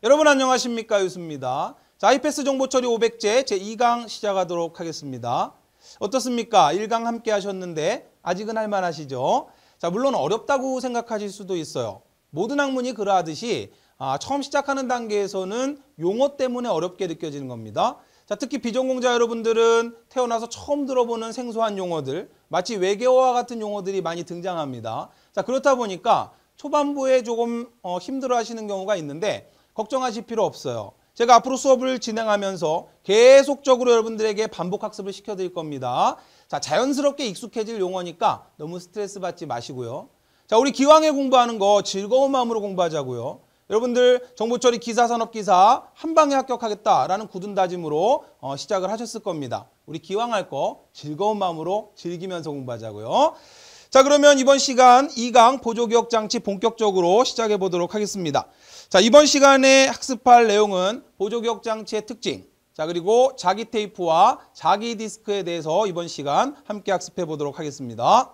여러분 안녕하십니까? 유수입니다. 자, IPS 정보처리 500제 제2강 시작하도록 하겠습니다. 어떻습니까? 1강 함께 하셨는데 아직은 할만하시죠? 자, 물론 어렵다고 생각하실 수도 있어요. 모든 학문이 그러하듯이 처음 시작하는 단계에서는 용어 때문에 어렵게 느껴지는 겁니다. 자, 특히 비전공자 여러분들은 태어나서 처음 들어보는 생소한 용어들, 마치 외계어와 같은 용어들이 많이 등장합니다. 자, 그렇다 보니까 초반부에 조금 힘들어 하시는 경우가 있는데 걱정하실 필요 없어요. 제가 앞으로 수업을 진행하면서 계속적으로 여러분들에게 반복 학습을 시켜드릴 겁니다. 자, 자연스럽게 익숙해질 용어니까 너무 스트레스 받지 마시고요. 자, 우리 기왕에 공부하는 거 즐거운 마음으로 공부하자고요. 여러분들 정보처리 기사산업기사 한 방에 합격하겠다라는 굳은 다짐으로 시작을 하셨을 겁니다. 우리 기왕 할 거 즐거운 마음으로 즐기면서 공부하자고요. 자, 그러면 이번 시간 2강 보조기억장치 본격적으로 시작해 보도록 하겠습니다. 자, 이번 시간에 학습할 내용은 보조기억장치의 특징, 자, 그리고 자기 테이프와 자기 디스크에 대해서 이번 시간 함께 학습해 보도록 하겠습니다.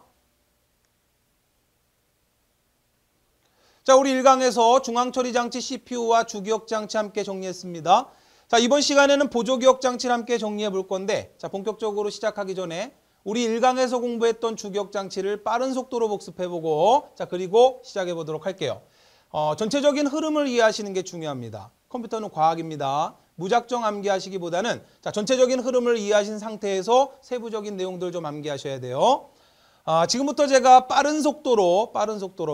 자, 우리 1강에서 중앙처리장치 CPU와 주기억장치 함께 정리했습니다. 자, 이번 시간에는 보조기억장치를 함께 정리해 볼 건데, 자, 본격적으로 시작하기 전에 우리 1강에서 공부했던 주기억장치를 빠른 속도로 복습해보고, 자, 그리고 시작해 보도록 할게요. 전체적인 흐름을 이해하시는 게 중요합니다. 컴퓨터는 과학입니다. 무작정 암기하시기보다는 자, 전체적인 흐름을 이해하신 상태에서 세부적인 내용들 좀 암기하셔야 돼요. 지금부터 제가 빠른 속도로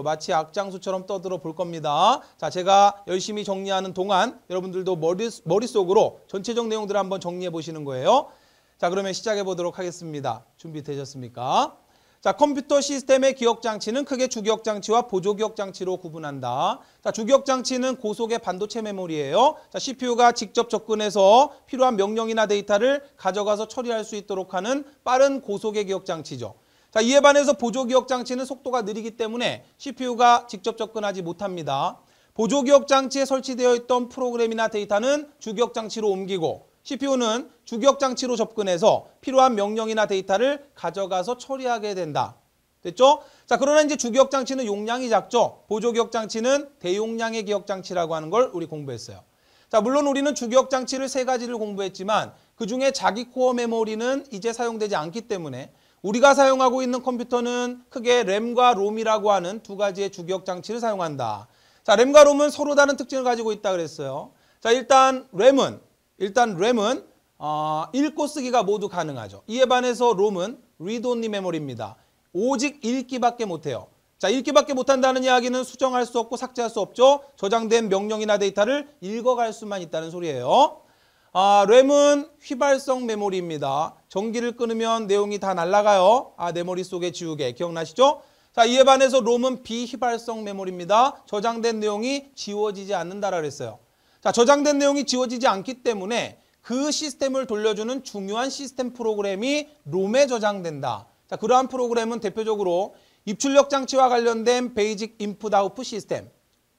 마치 악장수처럼 떠들어 볼 겁니다. 자, 제가 열심히 정리하는 동안 여러분들도 머릿속으로 전체적 내용들을 한번 정리해 보시는 거예요. 자, 그러면 시작해 보도록 하겠습니다. 준비되셨습니까? 자, 컴퓨터 시스템의 기억장치는 크게 주기억장치와 보조기억장치로 구분한다. 자, 주기억장치는 고속의 반도체 메모리예요. 자, CPU가 직접 접근해서 필요한 명령이나 데이터를 가져가서 처리할 수 있도록 하는 빠른 고속의 기억장치죠. 자, 이에 반해서 보조기억장치는 속도가 느리기 때문에 CPU가 직접 접근하지 못합니다. 보조기억장치에 설치되어 있던 프로그램이나 데이터는 주기억장치로 옮기고 CPU는 주기억장치로 접근해서 필요한 명령이나 데이터를 가져가서 처리하게 된다. 됐죠? 자, 그러나 이제 주기억장치는 용량이 작죠. 보조기억장치는 대용량의 기억장치라고 하는 걸 우리 공부했어요. 자, 물론 우리는 주기억장치를 3가지를 공부했지만 그중에 자기 코어 메모리는 이제 사용되지 않기 때문에 우리가 사용하고 있는 컴퓨터는 크게 램과 롬이라고 하는 2가지의 주기억장치를 사용한다. 자, 램과 롬은 서로 다른 특징을 가지고 있다 그랬어요. 자, 일단 램은 읽고 쓰기가 모두 가능하죠. 이에 반해서 롬은 read only 메모리입니다. 오직 읽기밖에 못해요. 자, 읽기밖에 못한다는 이야기는 수정할 수 없고 삭제할 수 없죠. 저장된 명령이나 데이터를 읽어갈 수만 있다는 소리예요. 램은 휘발성 메모리입니다. 전기를 끊으면 내용이 다 날아가요. 내 머릿속에 지우개. 기억나시죠? 자, 이에 반해서 롬은 비휘발성 메모리입니다. 저장된 내용이 지워지지 않는다라 그랬어요. 자, 저장된 내용이 지워지지 않기 때문에 그 시스템을 돌려주는 중요한 시스템 프로그램이 롬에 저장된다. 자, 그러한 프로그램은 대표적으로 입출력 장치와 관련된 베이직 인풋 아웃풋 시스템,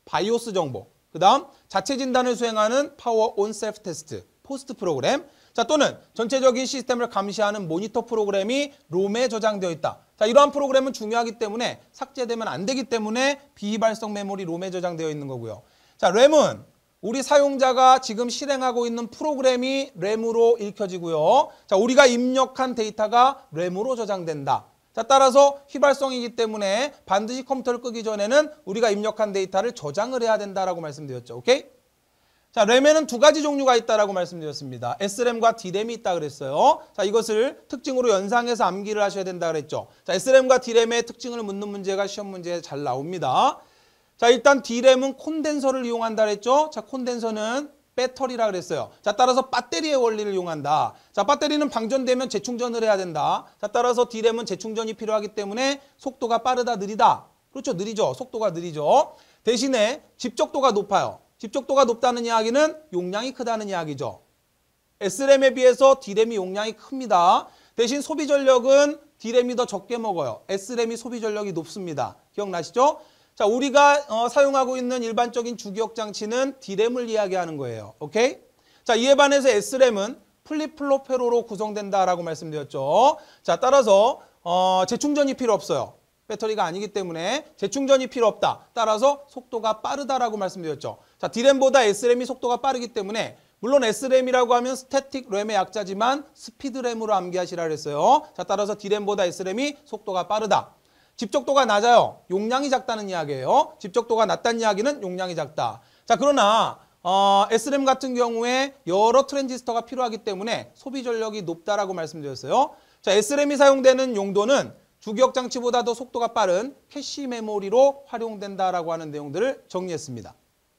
바이오스 정보, 그 다음 자체 진단을 수행하는 파워 온 셀프 테스트, 포스트 프로그램, 자, 또는 전체적인 시스템을 감시하는 모니터 프로그램이 롬에 저장되어 있다. 자, 이러한 프로그램은 중요하기 때문에 삭제되면 안 되기 때문에 비휘발성 메모리 롬에 저장되어 있는 거고요. 자, 램은 우리 사용자가 지금 실행하고 있는 프로그램이 램으로 읽혀지고요. 자, 우리가 입력한 데이터가 램으로 저장된다. 자, 따라서 휘발성이기 때문에 반드시 컴퓨터를 끄기 전에는 우리가 입력한 데이터를 저장을 해야 된다라고 말씀드렸죠. 오케이? 자, 램에는 2가지 종류가 있다라고 말씀드렸습니다. SRAM과 DRAM이 있다 그랬어요. 자, 이것을 특징으로 연상해서 암기를 하셔야 된다 그랬죠. 자, SRAM과 DRAM의 특징을 묻는 문제가 시험 문제에 잘 나옵니다. 자, 일단 D램은 콘덴서를 이용한다 그랬죠. 자, 콘덴서는 배터리라 그랬어요. 자, 따라서 배터리의 원리를 이용한다. 자, 배터리는 방전되면 재충전을 해야 된다. 자, 따라서 D램은 재충전이 필요하기 때문에 속도가 빠르다, 느리다. 그렇죠, 느리죠. 속도가 느리죠. 대신에 집적도가 높아요. 집적도가 높다는 이야기는 용량이 크다는 이야기죠. SRAM에 비해서 D램이 용량이 큽니다. 대신 소비 전력은 D램이 더 적게 먹어요. SRAM이 소비 전력이 높습니다. 기억나시죠? 자, 우리가 사용하고 있는 일반적인 주기억장치는 D램을 이야기하는 거예요. 오케이? 자, 이에 반해서 SRAM은 플립플롭 회로로 구성된다라고 말씀드렸죠. 자, 따라서 재충전이 필요 없어요. 배터리가 아니기 때문에 재충전이 필요 없다. 따라서 속도가 빠르다라고 말씀드렸죠. 자, D램보다 S램이 속도가 빠르기 때문에 물론 S램이라고 하면 스태틱 램의 약자지만 스피드램으로 암기하시라 그랬어요. 자, 따라서 D램보다 S램이 속도가 빠르다. 집적도가 낮아요. 용량이 작다는 이야기예요. 집적도가 낮다는 이야기는 용량이 작다. 자, 그러나 S램 같은 경우에 여러 트랜지스터가 필요하기 때문에 소비 전력이 높다라고 말씀드렸어요. 자, S램이 사용되는 용도는 주기억 장치보다 더 속도가 빠른 캐시 메모리로 활용된다라고 하는 내용들을 정리했습니다.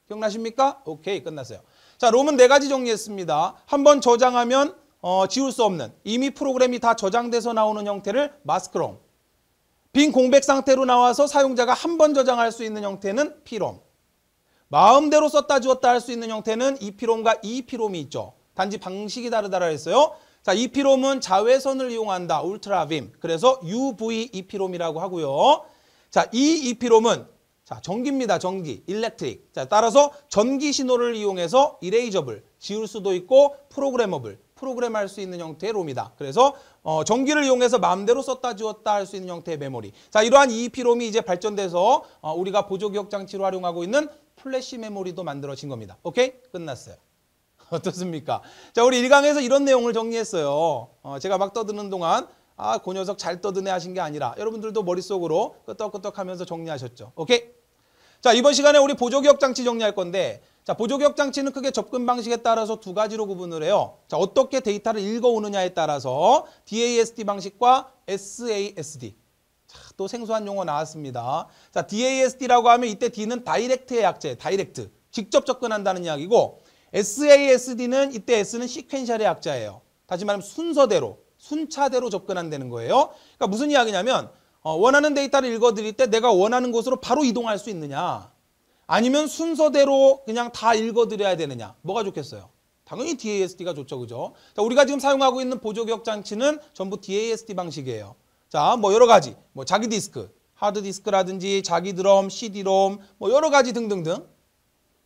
기억나십니까? 오케이, 끝났어요. 자, 롬은 4가지 정리했습니다. 한번 저장하면 지울 수 없는, 이미 프로그램이 다 저장돼서 나오는 형태를 마스크롬. 빈 공백 상태로 나와서 사용자가 한 번 저장할 수 있는 형태는 P롬. 마음대로 썼다 지웠다 할 수 있는 형태는 EP롬과 EP롬이 있죠. 단지 방식이 다르다라 했어요. 자, EP롬은 자외선을 이용한다. 울트라빔. 그래서 UV EP롬이라고 하고요. 자, 이 EP롬은 자, 전기입니다. 전기, 일렉트릭. 자, 따라서 전기 신호를 이용해서 이레이저블, 지울 수도 있고 프로그래머블, 프로그램할 수 있는 형태의 롬이다. 그래서 전기를 이용해서 마음대로 썼다 지웠다 할 수 있는 형태의 메모리. 자, 이러한 EEP롬이 이제 발전돼서 우리가 보조기억 장치로 활용하고 있는 플래시 메모리도 만들어진 겁니다. 오케이? 끝났어요. 어떻습니까? 자, 우리 1강에서 이런 내용을 정리했어요. 제가 막 떠드는 동안 그 녀석 잘 떠드네 하신 게 아니라 여러분들도 머릿속으로 끄떡끄떡 하면서 정리하셨죠. 오케이? 자, 이번 시간에 우리 보조기억 장치 정리할 건데, 자, 보조기억 장치는 크게 접근 방식에 따라서 2가지로 구분을 해요. 자, 어떻게 데이터를 읽어오느냐에 따라서 DASD 방식과 SASD. 자, 또 생소한 용어 나왔습니다. 자, DASD라고 하면 이때 D는 다이렉트의 약자예요. 다이렉트. 직접 접근한다는 이야기고, SASD는 이때 S는 시퀀셜의 약자예요. 다시 말하면 순서대로, 순차대로 접근한다는 거예요. 그러니까 무슨 이야기냐면 원하는 데이터를 읽어드릴 때 내가 원하는 곳으로 바로 이동할 수 있느냐, 아니면 순서대로 그냥 다 읽어드려야 되느냐, 뭐가 좋겠어요? 당연히 DASD가 좋죠, 그죠? 자, 우리가 지금 사용하고 있는 보조기억 장치는 전부 DASD 방식이에요. 자, 뭐 여러 가지, 뭐 자기 디스크, 하드 디스크라든지 자기 드럼, CD롬, 뭐 여러 가지 등등등.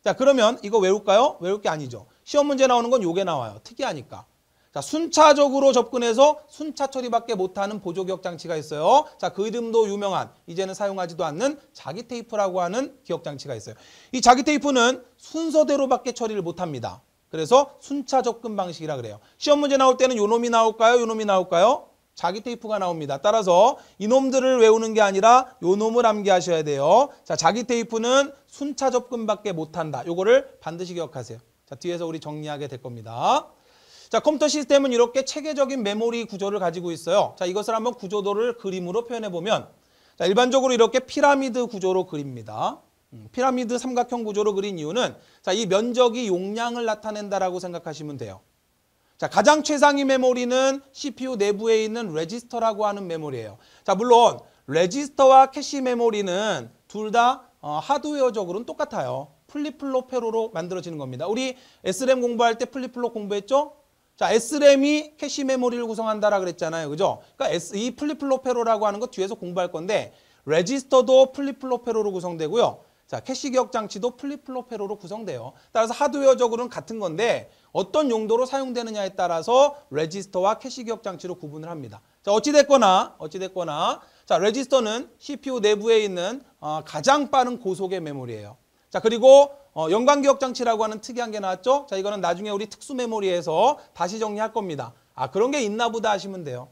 자, 그러면 이거 외울까요? 외울 게 아니죠. 시험 문제 나오는 건 요게 나와요. 특이하니까. 자, 순차적으로 접근해서 순차 처리밖에 못하는 보조기억 장치가 있어요. 자, 그 이름도 유명한, 이제는 사용하지도 않는 자기 테이프라고 하는 기억 장치가 있어요. 이 자기 테이프는 순서대로밖에 처리를 못합니다. 그래서 순차 접근 방식이라 그래요. 시험 문제 나올 때는 요 놈이 나올까요? 요 놈이 나올까요? 자기 테이프가 나옵니다. 따라서 이놈들을 외우는 게 아니라 요 놈을 암기하셔야 돼요. 자, 자기 테이프는 순차 접근밖에 못한다. 요거를 반드시 기억하세요. 자, 뒤에서 우리 정리하게 될 겁니다. 자, 컴퓨터 시스템은 이렇게 체계적인 메모리 구조를 가지고 있어요. 자, 이것을 한번 구조도를 그림으로 표현해 보면, 자, 일반적으로 이렇게 피라미드 구조로 그립니다. 피라미드 삼각형 구조로 그린 이유는, 자, 이 면적이 용량을 나타낸다라고 생각하시면 돼요. 자, 가장 최상위 메모리는 CPU 내부에 있는 레지스터라고 하는 메모리예요. 자, 물론 레지스터와 캐시 메모리는 둘 다 하드웨어적으로는 똑같아요. 플립플롭 회로로 만들어지는 겁니다. 우리 S램 공부할 때 플립플롭 공부했죠? 자, S램이 캐시 메모리를 구성한다라 그랬잖아요. 그죠? 그러니까 이 플립플롭 회로라고 하는 거 뒤에서 공부할 건데, 레지스터도 플립플롭 회로로 구성되고요. 자, 캐시 기억 장치도 플립플롭 회로로 구성돼요. 따라서 하드웨어적으로는 같은 건데 어떤 용도로 사용되느냐에 따라서 레지스터와 캐시 기억 장치로 구분을 합니다. 자, 어찌됐거나 자, 레지스터는 CPU 내부에 있는 가장 빠른 고속의 메모리예요. 자, 그리고 연관 기억 장치라고 하는 특이한 게 나왔죠? 자, 이거는 나중에 우리 특수 메모리에서 다시 정리할 겁니다. 그런 게 있나 보다 하시면 돼요.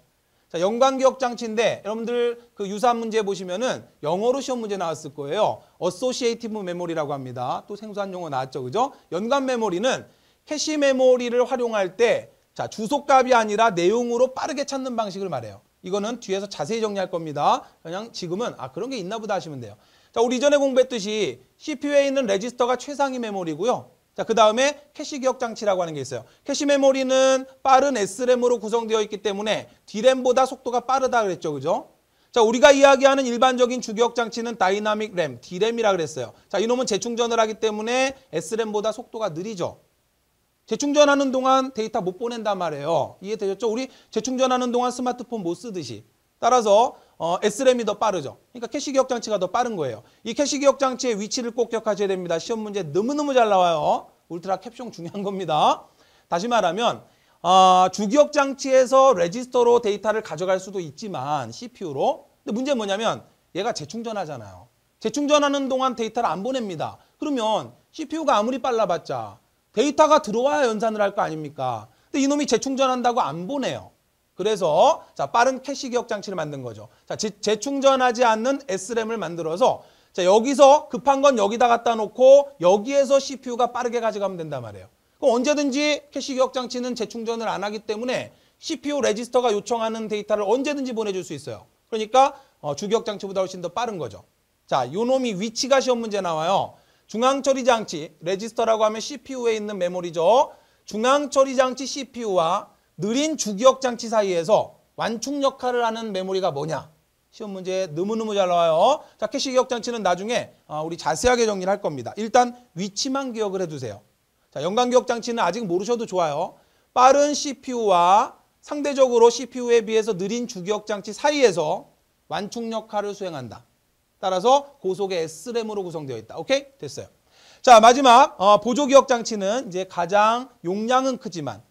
자, 연관 기억 장치인데 여러분들 그 유사한 문제 보시면은 영어로 시험 문제 나왔을 거예요. 어소시에이티브 메모리라고 합니다. 또 생소한 용어 나왔죠, 그죠? 연관 메모리는 캐시 메모리를 활용할 때, 자, 주소값이 아니라 내용으로 빠르게 찾는 방식을 말해요. 이거는 뒤에서 자세히 정리할 겁니다. 그냥 지금은 그런 게 있나 보다 하시면 돼요. 자, 우리 이전에 공부했듯이 CPU에 있는 레지스터가 최상위 메모리고요. 자, 그 다음에 캐시 기억 장치라고 하는 게 있어요. 캐시 메모리는 빠른 S램으로 구성되어 있기 때문에 D램보다 속도가 빠르다 그랬죠, 그죠? 자, 우리가 이야기하는 일반적인 주기억 장치는 다이나믹 램, D램이라 그랬어요. 자, 이놈은 재충전을 하기 때문에 S램보다 속도가 느리죠. 재충전하는 동안 데이터 못 보낸단 말이에요. 이해되셨죠? 우리 재충전하는 동안 스마트폰 못 쓰듯이. 따라서 S램이 더 빠르죠. 그러니까 캐시 기억 장치가 더 빠른 거예요. 이 캐시 기억 장치의 위치를 꼭 기억하셔야 됩니다. 시험 문제 너무너무 잘 나와요. 울트라 캡숑 중요한 겁니다. 다시 말하면 주기억 장치에서 레지스터로 데이터를 가져갈 수도 있지만 CPU로. 근데 문제는 뭐냐면 얘가 재충전하잖아요. 재충전하는 동안 데이터를 안 보냅니다. 그러면 CPU가 아무리 빨라봤자 데이터가 들어와야 연산을 할 거 아닙니까? 근데 이놈이 재충전한다고 안 보내요. 그래서 자, 빠른 캐시 기억 장치를 만든 거죠. 자, 재충전하지 않는 SRAM을 만들어서 자, 여기서 급한 건 여기다 갖다 놓고 여기에서 CPU가 빠르게 가져가면 된단 말이에요. 그럼 언제든지 캐시 기억 장치는 재충전을 안 하기 때문에 CPU 레지스터가 요청하는 데이터를 언제든지 보내줄 수 있어요. 그러니까 주기억 장치보다 훨씬 더 빠른 거죠. 자, 요 놈이 위치가 시험 문제 나와요. 중앙처리 장치, 레지스터라고 하면 CPU에 있는 메모리죠. 중앙처리 장치 CPU와 느린 주기억 장치 사이에서 완충 역할을 하는 메모리가 뭐냐? 시험 문제에 너무너무 잘 나와요. 자, 캐시 기억 장치는 나중에 우리 자세하게 정리를 할 겁니다. 일단 위치만 기억을 해두세요. 자, 연관 기억 장치는 아직 모르셔도 좋아요. 빠른 CPU와 상대적으로 CPU에 비해서 느린 주기억 장치 사이에서 완충 역할을 수행한다. 따라서 고속의 SRAM으로 구성되어 있다. 오케이? 됐어요. 자, 마지막 보조 기억 장치는 이제 가장 용량은 크지만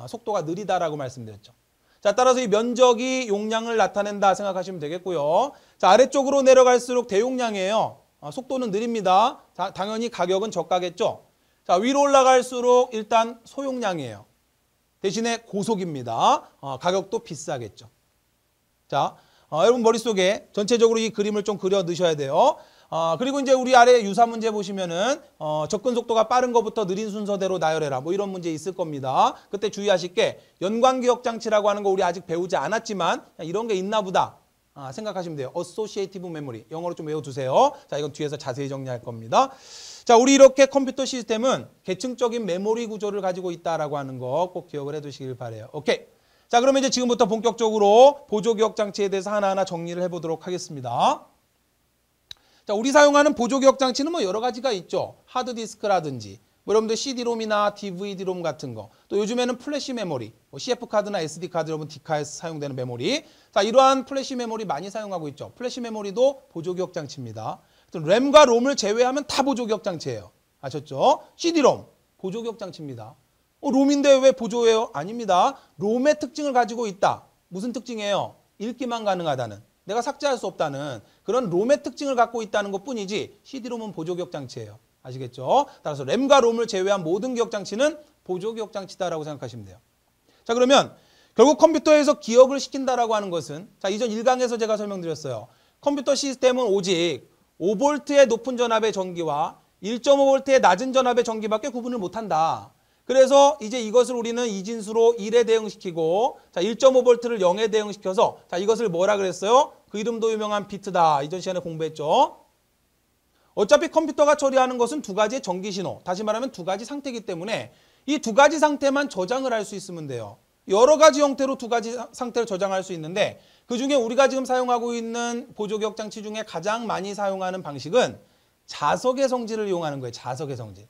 속도가 느리다라고 말씀드렸죠. 자, 따라서 이 면적이 용량을 나타낸다 생각하시면 되겠고요. 자, 아래쪽으로 내려갈수록 대용량이에요. 속도는 느립니다. 자, 당연히 가격은 저가겠죠. 자, 위로 올라갈수록 일단 소용량이에요. 대신에 고속입니다. 가격도 비싸겠죠. 자, 여러분 머릿속에 전체적으로 이 그림을 좀 그려 넣으셔야 돼요. 그리고 이제 우리 아래 유사 문제 보시면은 접근 속도가 빠른 것부터 느린 순서대로 나열해라. 뭐 이런 문제 있을 겁니다. 그때 주의하실 게 연관 기억 장치라고 하는 거 우리 아직 배우지 않았지만 이런 게 있나 보다 생각하시면 돼요. Associative Memory. 영어로 좀 외워두세요. 자, 이건 뒤에서 자세히 정리할 겁니다. 자, 우리 이렇게 컴퓨터 시스템은 계층적인 메모리 구조를 가지고 있다라고 하는 거 꼭 기억을 해두시길 바래요. 오케이. 자, 그러면 이제 지금부터 본격적으로 보조 기억 장치에 대해서 하나하나 정리를 해보도록 하겠습니다. 자, 우리 사용하는 보조 기억 장치는 뭐 여러 가지가 있죠. 하드디스크라든지, 뭐 여러분들 CD롬이나 DVD롬 같은 거, 또 요즘에는 플래시 메모리, 뭐 CF 카드나 SD 카드, 여러분 D카에서 사용되는 메모리. 자, 이러한 플래시 메모리 많이 사용하고 있죠. 플래시 메모리도 보조 기억 장치입니다. 램과 롬을 제외하면 다 보조 기억 장치예요. 아셨죠? CD롬 보조 기억 장치입니다. 롬인데 왜 보조예요? 아닙니다. 롬의 특징을 가지고 있다. 무슨 특징이에요? 읽기만 가능하다는, 내가 삭제할 수 없다는 그런 롬의 특징을 갖고 있다는 것뿐이지 CD롬은 보조 기억 장치예요. 아시겠죠? 따라서 램과 롬을 제외한 모든 기억 장치는 보조 기억 장치다라고 생각하시면 돼요. 자, 그러면 결국 컴퓨터에서 기억을 시킨다라고 하는 것은, 자, 이전 1강에서 제가 설명드렸어요. 컴퓨터 시스템은 오직 5V의 높은 전압의 전기와 1.5V의 낮은 전압의 전기밖에 구분을 못한다. 그래서 이제 이것을 우리는 이진수로 1에 대응시키고, 자, 1.5V를 0에 대응시켜서, 자, 이것을 뭐라 그랬어요? 그 이름도 유명한 비트다. 이전 시간에 공부했죠. 어차피 컴퓨터가 처리하는 것은 두 가지의 전기 신호, 다시 말하면 두 가지 상태이기 때문에 이 두 가지 상태만 저장을 할 수 있으면 돼요. 여러 가지 형태로 두 가지 상태를 저장할 수 있는데, 그중에 우리가 지금 사용하고 있는 보조 기억 장치 중에 가장 많이 사용하는 방식은 자석의 성질을 이용하는 거예요. 자석의 성질.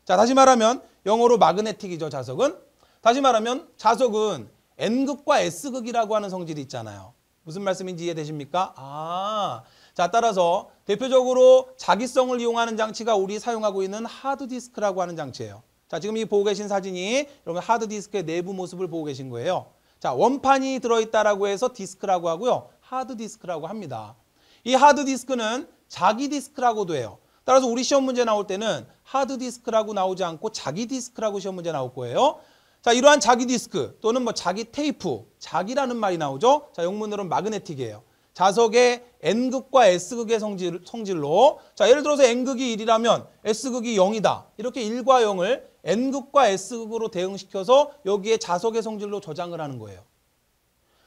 자, 다시 말하면 영어로 마그네틱이죠, 자석은. 다시 말하면 자석은 N극과 S극이라고 하는 성질이 있잖아요. 무슨 말씀인지 이해되십니까? 자, 따라서 대표적으로 자기성을 이용하는 장치가 우리 사용하고 있는 하드디스크라고 하는 장치예요. 자, 지금 이 보고 계신 사진이 여러분 하드디스크의 내부 모습을 보고 계신 거예요. 자, 원판이 들어있다라고 해서 디스크라고 하고요. 하드디스크라고 합니다. 이 하드디스크는 자기 디스크라고도 해요. 따라서 우리 시험 문제 나올 때는 하드디스크라고 나오지 않고 자기 디스크라고 시험 문제 나올 거예요. 자, 이러한 자기 디스크 또는 뭐 자기 테이프, 자기라는 말이 나오죠. 자, 영문으로는 마그네틱이에요. 자석의 N극과 S극의 성질로, 자, 예를 들어서 N극이 1이라면 S극이 0이다. 이렇게 1과 0을 N극과 S극으로 대응시켜서 여기에 자석의 성질로 저장을 하는 거예요.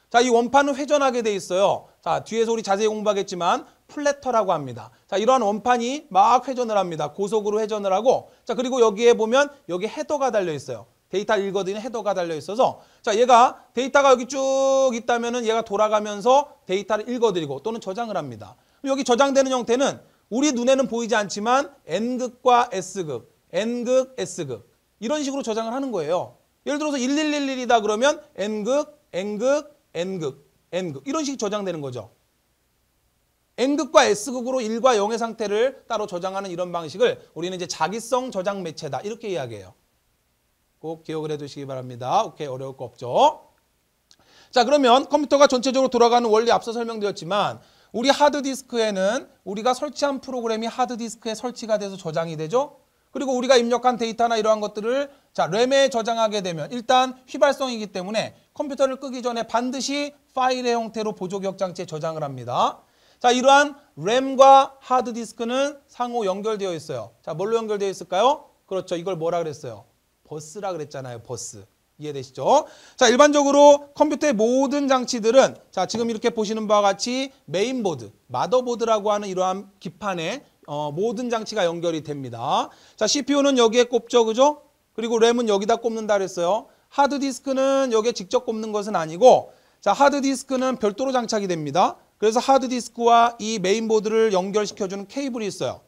자, 이 원판은 회전하게 돼 있어요. 자, 뒤에서 우리 자세히 공부하겠지만 플래터라고 합니다. 자, 이러한 원판이 막 회전을 합니다. 고속으로 회전을 하고, 자, 그리고 여기에 보면 여기 헤더가 달려 있어요. 데이터를 읽어드리는 헤더가 달려 있어서, 자, 얘가 데이터가 여기 쭉 있다면은 얘가 돌아가면서 데이터를 읽어드리고 또는 저장을 합니다. 여기 저장되는 형태는 우리 눈에는 보이지 않지만 N극과 S극, N극, S극 이런 식으로 저장을 하는 거예요. 예를 들어서 1111이다 그러면 N극, N극, N극, N극 이런 식이 저장되는 거죠. N극과 S극으로 1과 0의 상태를 따로 저장하는 이런 방식을 우리는 이제 자기성 저장 매체다 이렇게 이야기해요. 꼭 기억을 해두시기 바랍니다. 오케이, 어려울 거 없죠. 자, 그러면 컴퓨터가 전체적으로 돌아가는 원리 앞서 설명드렸지만 우리 하드디스크에는 우리가 설치한 프로그램이 하드디스크에 설치가 돼서 저장이 되죠. 그리고 우리가 입력한 데이터나 이러한 것들을 자, 램에 저장하게 되면 일단 휘발성이기 때문에 컴퓨터를 끄기 전에 반드시 파일의 형태로 보조기억 장치에 저장을 합니다. 자, 이러한 램과 하드디스크는 상호 연결되어 있어요. 자, 뭘로 연결되어 있을까요? 그렇죠. 이걸 뭐라 그랬어요? 버스라 그랬잖아요. 버스. 이해되시죠? 자, 일반적으로 컴퓨터의 모든 장치들은 자, 지금 이렇게 보시는 바와 같이 메인보드, 마더보드라고 하는 이러한 기판에 모든 장치가 연결이 됩니다. 자, CPU는 여기에 꼽죠. 그죠? 그리고 램은 여기다 꼽는다 그랬어요. 하드디스크는 여기에 직접 꼽는 것은 아니고 자, 하드디스크는 별도로 장착이 됩니다. 그래서 하드디스크와 이 메인보드를 연결시켜주는 케이블이 있어요.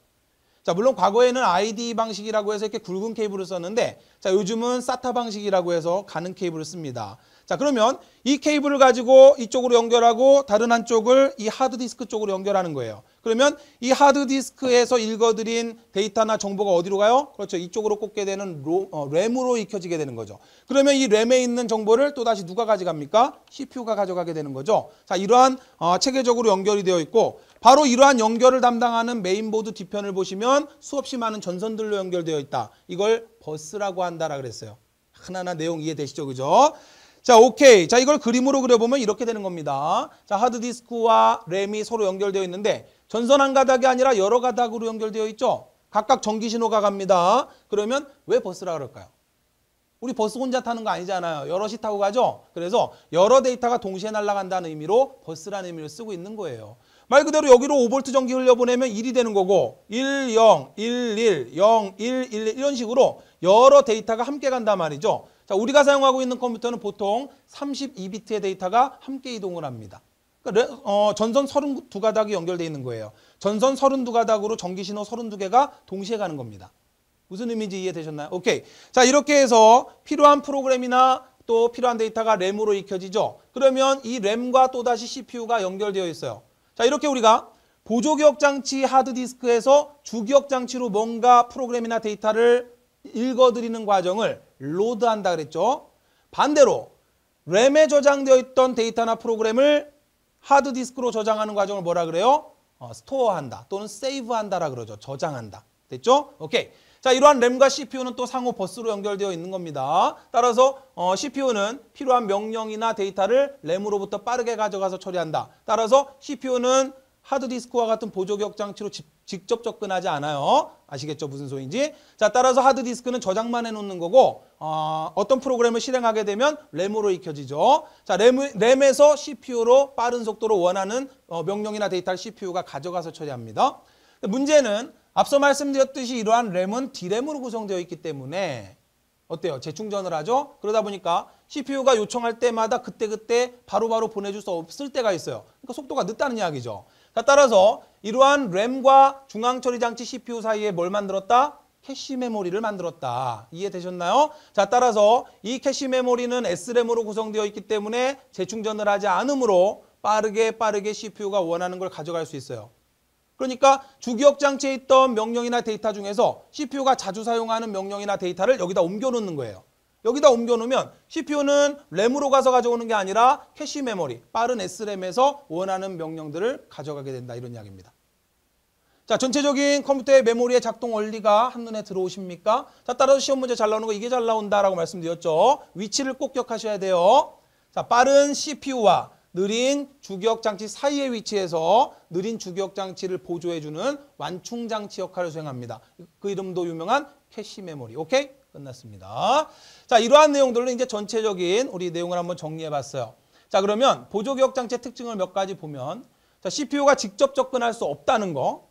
자, 물론 과거에는 IDE 방식이라고 해서 이렇게 굵은 케이블을 썼는데 자, 요즘은 SATA 방식이라고 해서 가는 케이블을 씁니다. 자, 그러면 이 케이블을 가지고 이쪽으로 연결하고 다른 한쪽을 이 하드디스크 쪽으로 연결하는 거예요. 그러면 이 하드디스크에서 읽어드린 데이터나 정보가 어디로 가요? 그렇죠. 이쪽으로 꽂게 되는 램으로 익혀지게 되는 거죠. 그러면 이 램에 있는 정보를 또다시 누가 가져갑니까? CPU가 가져가게 되는 거죠. 자, 이러한 체계적으로 연결이 되어 있고 바로 이러한 연결을 담당하는 메인보드 뒤편을 보시면 수없이 많은 전선들로 연결되어 있다. 이걸 버스라고 한다라 그랬어요. 하나하나 내용 이해되시죠? 그죠? 자, 오케이. 자, 이걸 그림으로 그려보면 이렇게 되는 겁니다. 자, 하드디스크와 램이 서로 연결되어 있는데 전선 한 가닥이 아니라 여러 가닥으로 연결되어 있죠. 각각 전기 신호가 갑니다. 그러면 왜 버스라 그럴까요? 우리 버스 혼자 타는 거 아니잖아요. 여럿이 타고 가죠. 그래서 여러 데이터가 동시에 날아간다는 의미로 버스라는 의미를 쓰고 있는 거예요. 말 그대로 여기로 5V 전기 흘려보내면 1이 되는 거고 1, 0, 1, 1, 0, 1, 1 이런 식으로 여러 데이터가 함께 간단 말이죠. 자, 우리가 사용하고 있는 컴퓨터는 보통 32비트의 데이터가 함께 이동을 합니다. 그러니까 전선 32가닥이 연결되어 있는 거예요. 전선 32가닥으로 전기신호 32개가 동시에 가는 겁니다. 무슨 의미인지 이해되셨나요? 오케이. 자, 이렇게 해서 필요한 프로그램이나 또 필요한 데이터가 램으로 익혀지죠. 그러면 이 램과 또다시 CPU가 연결되어 있어요. 자, 이렇게 우리가 보조기억 장치 하드디스크에서 주기억 장치로 뭔가 프로그램이나 데이터를 읽어드리는 과정을 로드한다 그랬죠. 반대로 램에 저장되어 있던 데이터나 프로그램을 하드디스크로 저장하는 과정을 뭐라 그래요? 스토어한다 또는 세이브한다라 그러죠. 저장한다. 됐죠? 오케이. 자, 이러한 램과 CPU는 또 상호 버스로 연결되어 있는 겁니다. 따라서 CPU는 필요한 명령이나 데이터를 램으로부터 빠르게 가져가서 처리한다. 따라서 CPU는 하드디스크와 같은 보조기억 장치로 직접 접근하지 않아요. 아시겠죠? 무슨 소리인지. 자, 따라서 하드디스크는 저장만 해놓는 거고 어떤 프로그램을 실행하게 되면 램으로 익혀지죠. 자, 램에서 CPU로 빠른 속도로 원하는 명령이나 데이터를 CPU가 가져가서 처리합니다. 문제는 앞서 말씀드렸듯이 이러한 램은 D램으로 구성되어 있기 때문에 어때요? 재충전을 하죠? 그러다 보니까 CPU가 요청할 때마다 그때그때 바로바로 보내줄 수 없을 때가 있어요. 그러니까 속도가 늦다는 이야기죠. 자, 따라서 이러한 램과 중앙처리장치 CPU 사이에 뭘 만들었다? 캐시 메모리를 만들었다. 이해되셨나요? 자, 따라서 이 캐시 메모리는 S램으로 구성되어 있기 때문에 재충전을 하지 않으므로 빠르게 CPU가 원하는 걸 가져갈 수 있어요. 그러니까 주기억 장치에 있던 명령이나 데이터 중에서 CPU가 자주 사용하는 명령이나 데이터를 여기다 옮겨놓는 거예요. 여기다 옮겨놓으면 CPU는 램으로 가서 가져오는 게 아니라 캐시 메모리, 빠른 S램에서 원하는 명령들을 가져가게 된다. 이런 이야기입니다. 자, 전체적인 컴퓨터의 메모리의 작동 원리가 한눈에 들어오십니까? 자, 따라서 시험 문제 잘 나오는 거 이게 잘 나온다라고 말씀드렸죠. 위치를 꼭 기억하셔야 돼요. 자, 빠른 CPU와 느린 주기억 장치 사이에 위치해서 느린 주기억 장치를 보조해주는 완충 장치 역할을 수행합니다. 그 이름도 유명한 캐시 메모리. 오케이? 끝났습니다. 자, 이러한 내용들로 이제 전체적인 우리 내용을 한번 정리해 봤어요. 자, 그러면 보조기억 장치의 특징을 몇 가지 보면 자, CPU가 직접 접근할 수 없다는 거.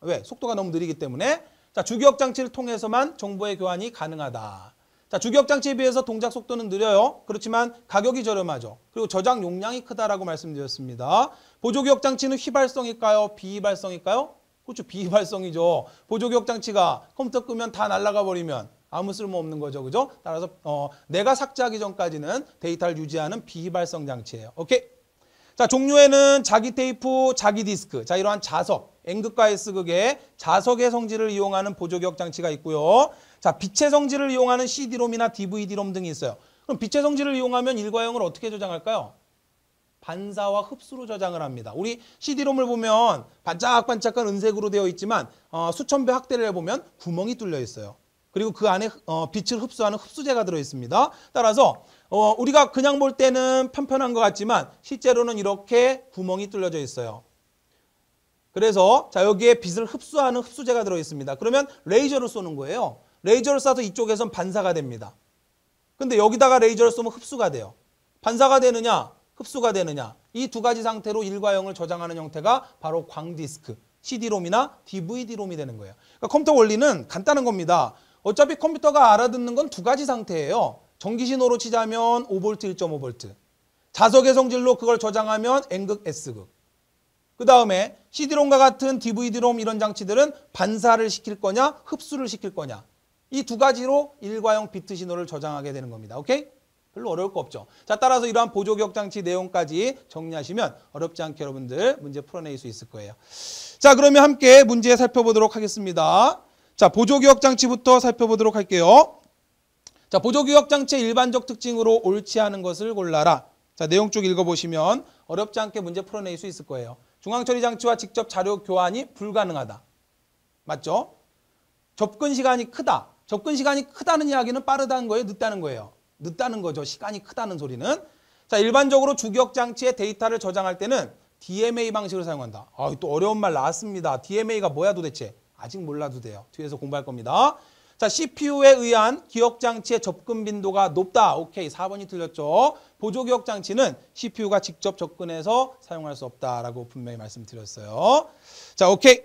왜? 속도가 너무 느리기 때문에. 자, 주기억 장치를 통해서만 정보의 교환이 가능하다. 자, 주기억 장치에 비해서 동작 속도는 느려요. 그렇지만 가격이 저렴하죠. 그리고 저장 용량이 크다라고 말씀드렸습니다. 보조기억 장치는 휘발성일까요? 비휘발성일까요? 그렇죠. 비휘발성이죠. 보조기억 장치가 컴퓨터 끄면 다 날아가 버리면 아무 쓸모 없는 거죠. 그죠? 따라서 내가 삭제하기 전까지는 데이터를 유지하는 비휘발성 장치예요. 오케이. 자, 종류에는 자기 테이프, 자기 디스크. 자, 이러한 자석, N극과 S극의 자석의 성질을 이용하는 보조기억 장치가 있고요. 자, 빛의 성질을 이용하는 CD롬이나 DVD롬 등이 있어요. 그럼 빛의 성질을 이용하면 일과형을 어떻게 저장할까요? 반사와 흡수로 저장을 합니다. 우리 CD롬을 보면 반짝반짝한 은색으로 되어 있지만 수천 배 확대를 해보면 구멍이 뚫려 있어요. 그리고 그 안에 빛을 흡수하는 흡수제가 들어 있습니다. 따라서 우리가 그냥 볼 때는 편편한 것 같지만 실제로는 이렇게 구멍이 뚫려져 있어요. 그래서 자 여기에 빛을 흡수하는 흡수제가 들어 있습니다. 그러면 레이저를 쏘는 거예요. 레이저를 쏴서 이쪽에선 반사가 됩니다. 근데 여기다가 레이저를 쏘면 흡수가 돼요. 반사가 되느냐 흡수가 되느냐 이 두 가지 상태로 1과 0을 저장하는 형태가 바로 광디스크, CD롬이나 DVD롬이 되는 거예요. 그러니까 컴퓨터 원리는 간단한 겁니다. 어차피 컴퓨터가 알아듣는 건 두 가지 상태예요. 전기신호로 치자면 5V, 1.5V. 자석의 성질로 그걸 저장하면 N극, S극. 그 다음에 CD롬과 같은 DVD롬 이런 장치들은 반사를 시킬 거냐 흡수를 시킬 거냐 이 두 가지로 1과 0 비트 신호를 저장하게 되는 겁니다. 오케이? 별로 어려울 거 없죠. 자, 따라서 이러한 보조기억 장치 내용까지 정리하시면 어렵지 않게 여러분들 문제 풀어낼 수 있을 거예요. 자, 그러면 함께 문제 살펴보도록 하겠습니다. 자, 보조기억 장치부터 살펴보도록 할게요. 자, 보조기억 장치의 일반적 특징으로 옳지 않은 것을 골라라. 자, 내용 쭉 읽어보시면 어렵지 않게 문제 풀어낼 수 있을 거예요. 중앙처리 장치와 직접 자료 교환이 불가능하다. 맞죠? 접근 시간이 크다. 접근 시간이 크다는 이야기는 빠르다는 거예요? 늦다는 거예요? 늦다는 거죠. 시간이 크다는 소리는. 자, 일반적으로 주기억 장치의 데이터를 저장할 때는 DMA 방식을 사용한다. 또 어려운 말 나왔습니다. DMA가 뭐야 도대체? 아직 몰라도 돼요. 뒤에서 공부할 겁니다. 자, CPU에 의한 기억 장치의 접근 빈도가 높다. 오케이, 4번이 틀렸죠. 보조기억 장치는 CPU가 직접 접근해서 사용할 수 없다라고 분명히 말씀드렸어요. 자, 오케이.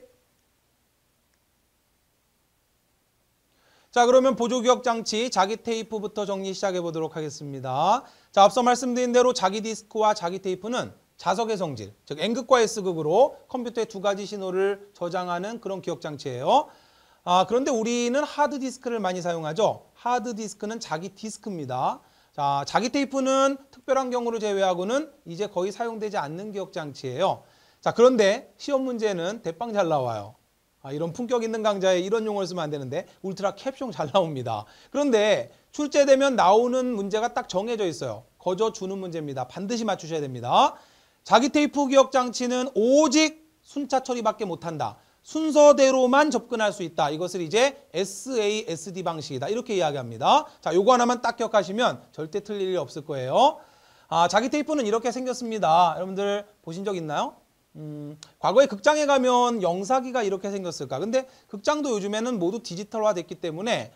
자, 그러면 보조기억 장치 자기 테이프부터 정리 시작해 보도록 하겠습니다. 자, 앞서 말씀드린 대로 자기 디스크와 자기 테이프는 자석의 성질, 즉 N극과 S극으로 컴퓨터의 두 가지 신호를 저장하는 그런 기억 장치예요. 그런데 우리는 하드디스크를 많이 사용하죠. 하드디스크는 자기 디스크입니다. 자, 자기 테이프는 특별한 경우를 제외하고는 이제 거의 사용되지 않는 기억 장치예요. 자, 그런데 시험 문제는 대빵 잘 나와요. 이런 품격 있는 강좌에 이런 용어를 쓰면 안 되는데 울트라 캡숑 잘 나옵니다. 그런데 출제되면 나오는 문제가 딱 정해져 있어요. 거저 주는 문제입니다. 반드시 맞추셔야 됩니다. 자기 테이프 기억 장치는 오직 순차 처리밖에 못한다. 순서대로만 접근할 수 있다. 이것을 이제 SASD 방식이다. 이렇게 이야기합니다. 자, 요거 하나만 딱 기억하시면 절대 틀릴 일이 없을 거예요. 자기 테이프는 이렇게 생겼습니다. 여러분들 보신 적 있나요? 과거에 극장에 가면 영사기가 이렇게 생겼을까? 근데 극장도 요즘에는 모두 디지털화 됐기 때문에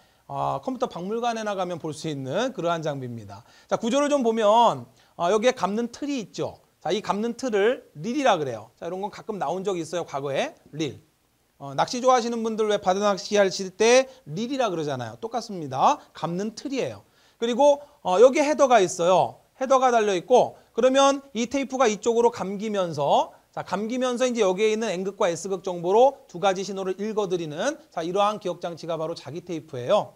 컴퓨터 박물관에 나가면 볼 수 있는 그러한 장비입니다. 자, 구조를 좀 보면 여기에 감는 틀이 있죠. 자, 이 감는 틀을 릴이라 그래요. 자, 이런 건 가끔 나온 적이 있어요. 과거에 릴. 낚시 좋아하시는 분들 왜 바다 낚시 하실 때 릴이라 그러잖아요. 똑같습니다. 감는 틀이에요. 그리고 여기에 헤더가 있어요. 헤더가 달려 있고 그러면 이 테이프가 이쪽으로 감기면서 자, 감기면서 이제 여기에 있는 N극과 S극 정보로 두 가지 신호를 읽어드리는 자, 이러한 기억 장치가 바로 자기 테이프예요.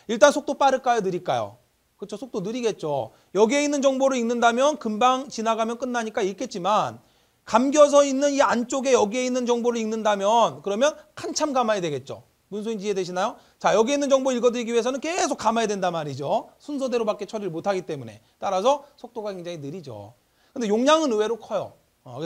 일단 속도 빠를까요? 느릴까요? 그렇죠. 속도 느리겠죠. 여기에 있는 정보를 읽는다면 금방 지나가면 끝나니까 읽겠지만 감겨서 있는 이 안쪽에 여기에 있는 정보를 읽는다면 그러면 한참 감아야 되겠죠. 무슨 소리인지 이해되시나요? 자, 여기에 있는 정보 읽어드리기 위해서는 계속 감아야 된단 말이죠. 순서대로밖에 처리를 못하기 때문에. 따라서 속도가 굉장히 느리죠. 근데 용량은 의외로 커요.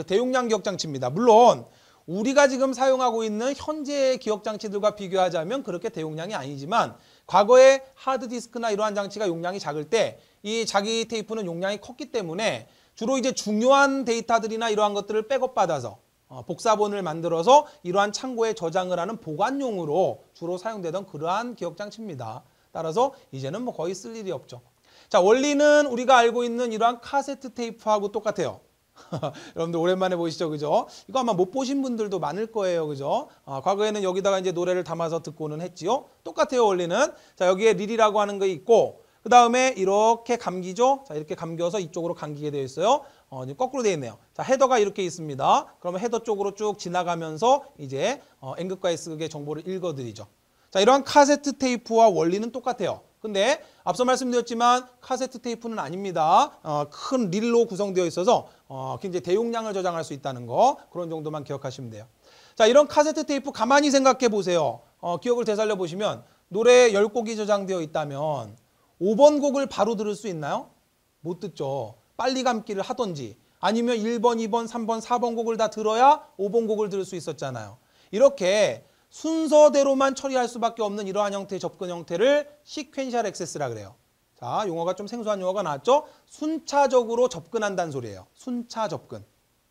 대용량 기억장치입니다. 물론 우리가 지금 사용하고 있는 현재의 기억장치들과 비교하자면 그렇게 대용량이 아니지만 과거에 하드디스크나 이러한 장치가 용량이 작을 때 이 자기 테이프는 용량이 컸기 때문에 주로 이제 중요한 데이터들이나 이러한 것들을 백업받아서 복사본을 만들어서 이러한 창고에 저장을 하는 보관용으로 주로 사용되던 그러한 기억장치입니다. 따라서 이제는 뭐 거의 쓸 일이 없죠. 자, 원리는 우리가 알고 있는 이러한 카세트 테이프하고 똑같아요. 여러분들 오랜만에 보시죠, 그죠? 이거 아마 못 보신 분들도 많을 거예요, 그죠? 과거에는 여기다가 이제 노래를 담아서 듣고는 했지요. 똑같아요, 원리는. 자, 여기에 릴이라고 하는 거 있고, 그 다음에 이렇게 감기죠. 자, 이렇게 감겨서 이쪽으로 감기게 되어 있어요. 거꾸로 되어 있네요. 자, 헤더가 이렇게 있습니다. 그러면 헤더 쪽으로 쭉 지나가면서 이제 N극과 S극의 정보를 읽어드리죠. 자, 이러한 카세트 테이프와 원리는 똑같아요. 근데 앞서 말씀드렸지만 카세트 테이프는 아닙니다. 큰 릴로 구성되어 있어서 굉장히 대용량을 저장할 수 있다는 거 그런 정도만 기억하시면 돼요. 자, 이런 카세트 테이프 가만히 생각해 보세요. 기억을 되살려 보시면 노래 10곡이 저장되어 있다면 5번 곡을 바로 들을 수 있나요? 못 듣죠. 빨리 감기를 하든지 아니면 1번, 2번, 3번, 4번 곡을 다 들어야 5번 곡을 들을 수 있었잖아요. 이렇게 순서대로만 처리할 수밖에 없는 이러한 형태의 접근 형태를 시퀀셜 액세스라 그래요. 자, 용어가 좀 생소한 용어가 나왔죠? 순차적으로 접근한다는 소리예요. 순차 접근.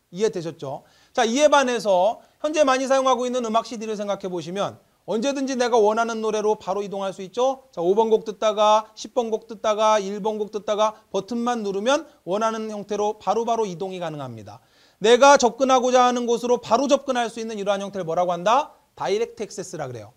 이해되셨죠? 자, 이에 반해서 현재 많이 사용하고 있는 음악 CD를 생각해 보시면 언제든지 내가 원하는 노래로 바로 이동할 수 있죠? 자, 5번 곡 듣다가 10번 곡 듣다가 1번 곡 듣다가 버튼만 누르면 원하는 형태로 바로바로 이동이 가능합니다. 내가 접근하고자 하는 곳으로 바로 접근할 수 있는 이러한 형태를 뭐라고 한다? 다이렉트 액세스라 그래요.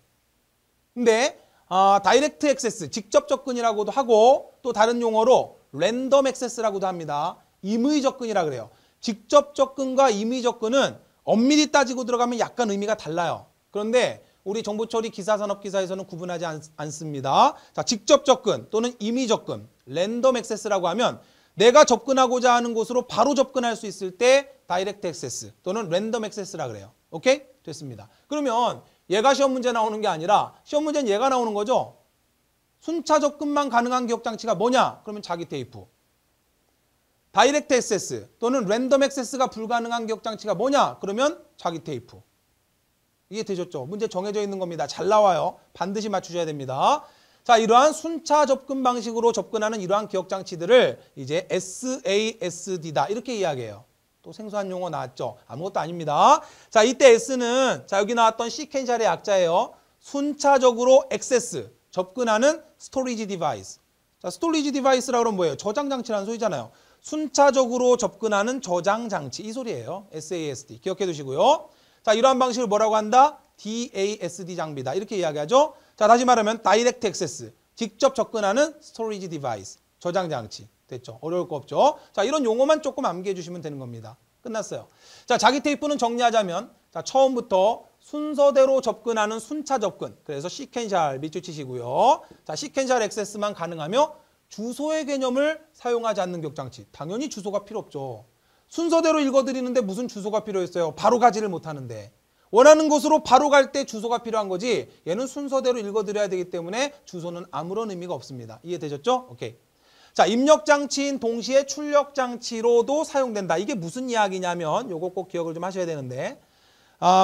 근데 다이렉트 액세스, 직접 접근이라고도 하고 또 다른 용어로 랜덤 액세스라고도 합니다. 임의 접근이라 그래요. 직접 접근과 임의 접근은 엄밀히 따지고 들어가면 약간 의미가 달라요. 그런데 우리 정보처리 기사산업기사에서는 구분하지 않습니다. 자, 직접 접근 또는 임의 접근, 랜덤 액세스라고 하면 내가 접근하고자 하는 곳으로 바로 접근할 수 있을 때 다이렉트 액세스 또는 랜덤 액세스라 그래요. 오케이? 됐습니다. 그러면 얘가 시험 문제 나오는 게 아니라 시험 문제는 얘가 나오는 거죠. 순차 접근만 가능한 기억장치가 뭐냐? 그러면 자기 테이프. 다이렉트 액세스 또는 랜덤 액세스가 불가능한 기억장치가 뭐냐? 그러면 자기 테이프. 이해되셨죠? 문제 정해져 있는 겁니다. 잘 나와요. 반드시 맞추셔야 됩니다. 자, 이러한 순차 접근 방식으로 접근하는 이러한 기억장치들을 이제 SASD다 이렇게 이야기해요. 또 생소한 용어 나왔죠? 아무것도 아닙니다. 자, 이때 S는 자 여기 나왔던 시퀀셜의 약자예요. 순차적으로 액세스, 접근하는 스토리지 디바이스. 자, 스토리지 디바이스라고 하면 뭐예요? 저장 장치라는 소리잖아요. 순차적으로 접근하는 저장 장치 이 소리예요. SASD 기억해 두시고요. 자, 이러한 방식을 뭐라고 한다? DASD 장비다. 이렇게 이야기하죠. 자, 다시 말하면 다이렉트 액세스, 직접 접근하는 스토리지 디바이스, 저장 장치. 됐죠? 어려울 거 없죠? 자, 이런 용어만 조금 암기해 주시면 되는 겁니다. 끝났어요. 자, 자기 테이프는 정리하자면 자, 처음부터 순서대로 접근하는 순차 접근. 그래서 시퀀셜 밑줄 치시고요. 자, 시퀀셜 액세스만 가능하며 주소의 개념을 사용하지 않는 기억장치. 당연히 주소가 필요 없죠. 순서대로 읽어드리는데 무슨 주소가 필요했어요? 바로 가지를 못하는데. 원하는 곳으로 바로 갈 때 주소가 필요한 거지 얘는 순서대로 읽어드려야 되기 때문에 주소는 아무런 의미가 없습니다. 이해되셨죠? 오케이. 자, 입력장치인 동시에 출력장치로도 사용된다. 이게 무슨 이야기냐면 요거 꼭 기억을 좀 하셔야 되는데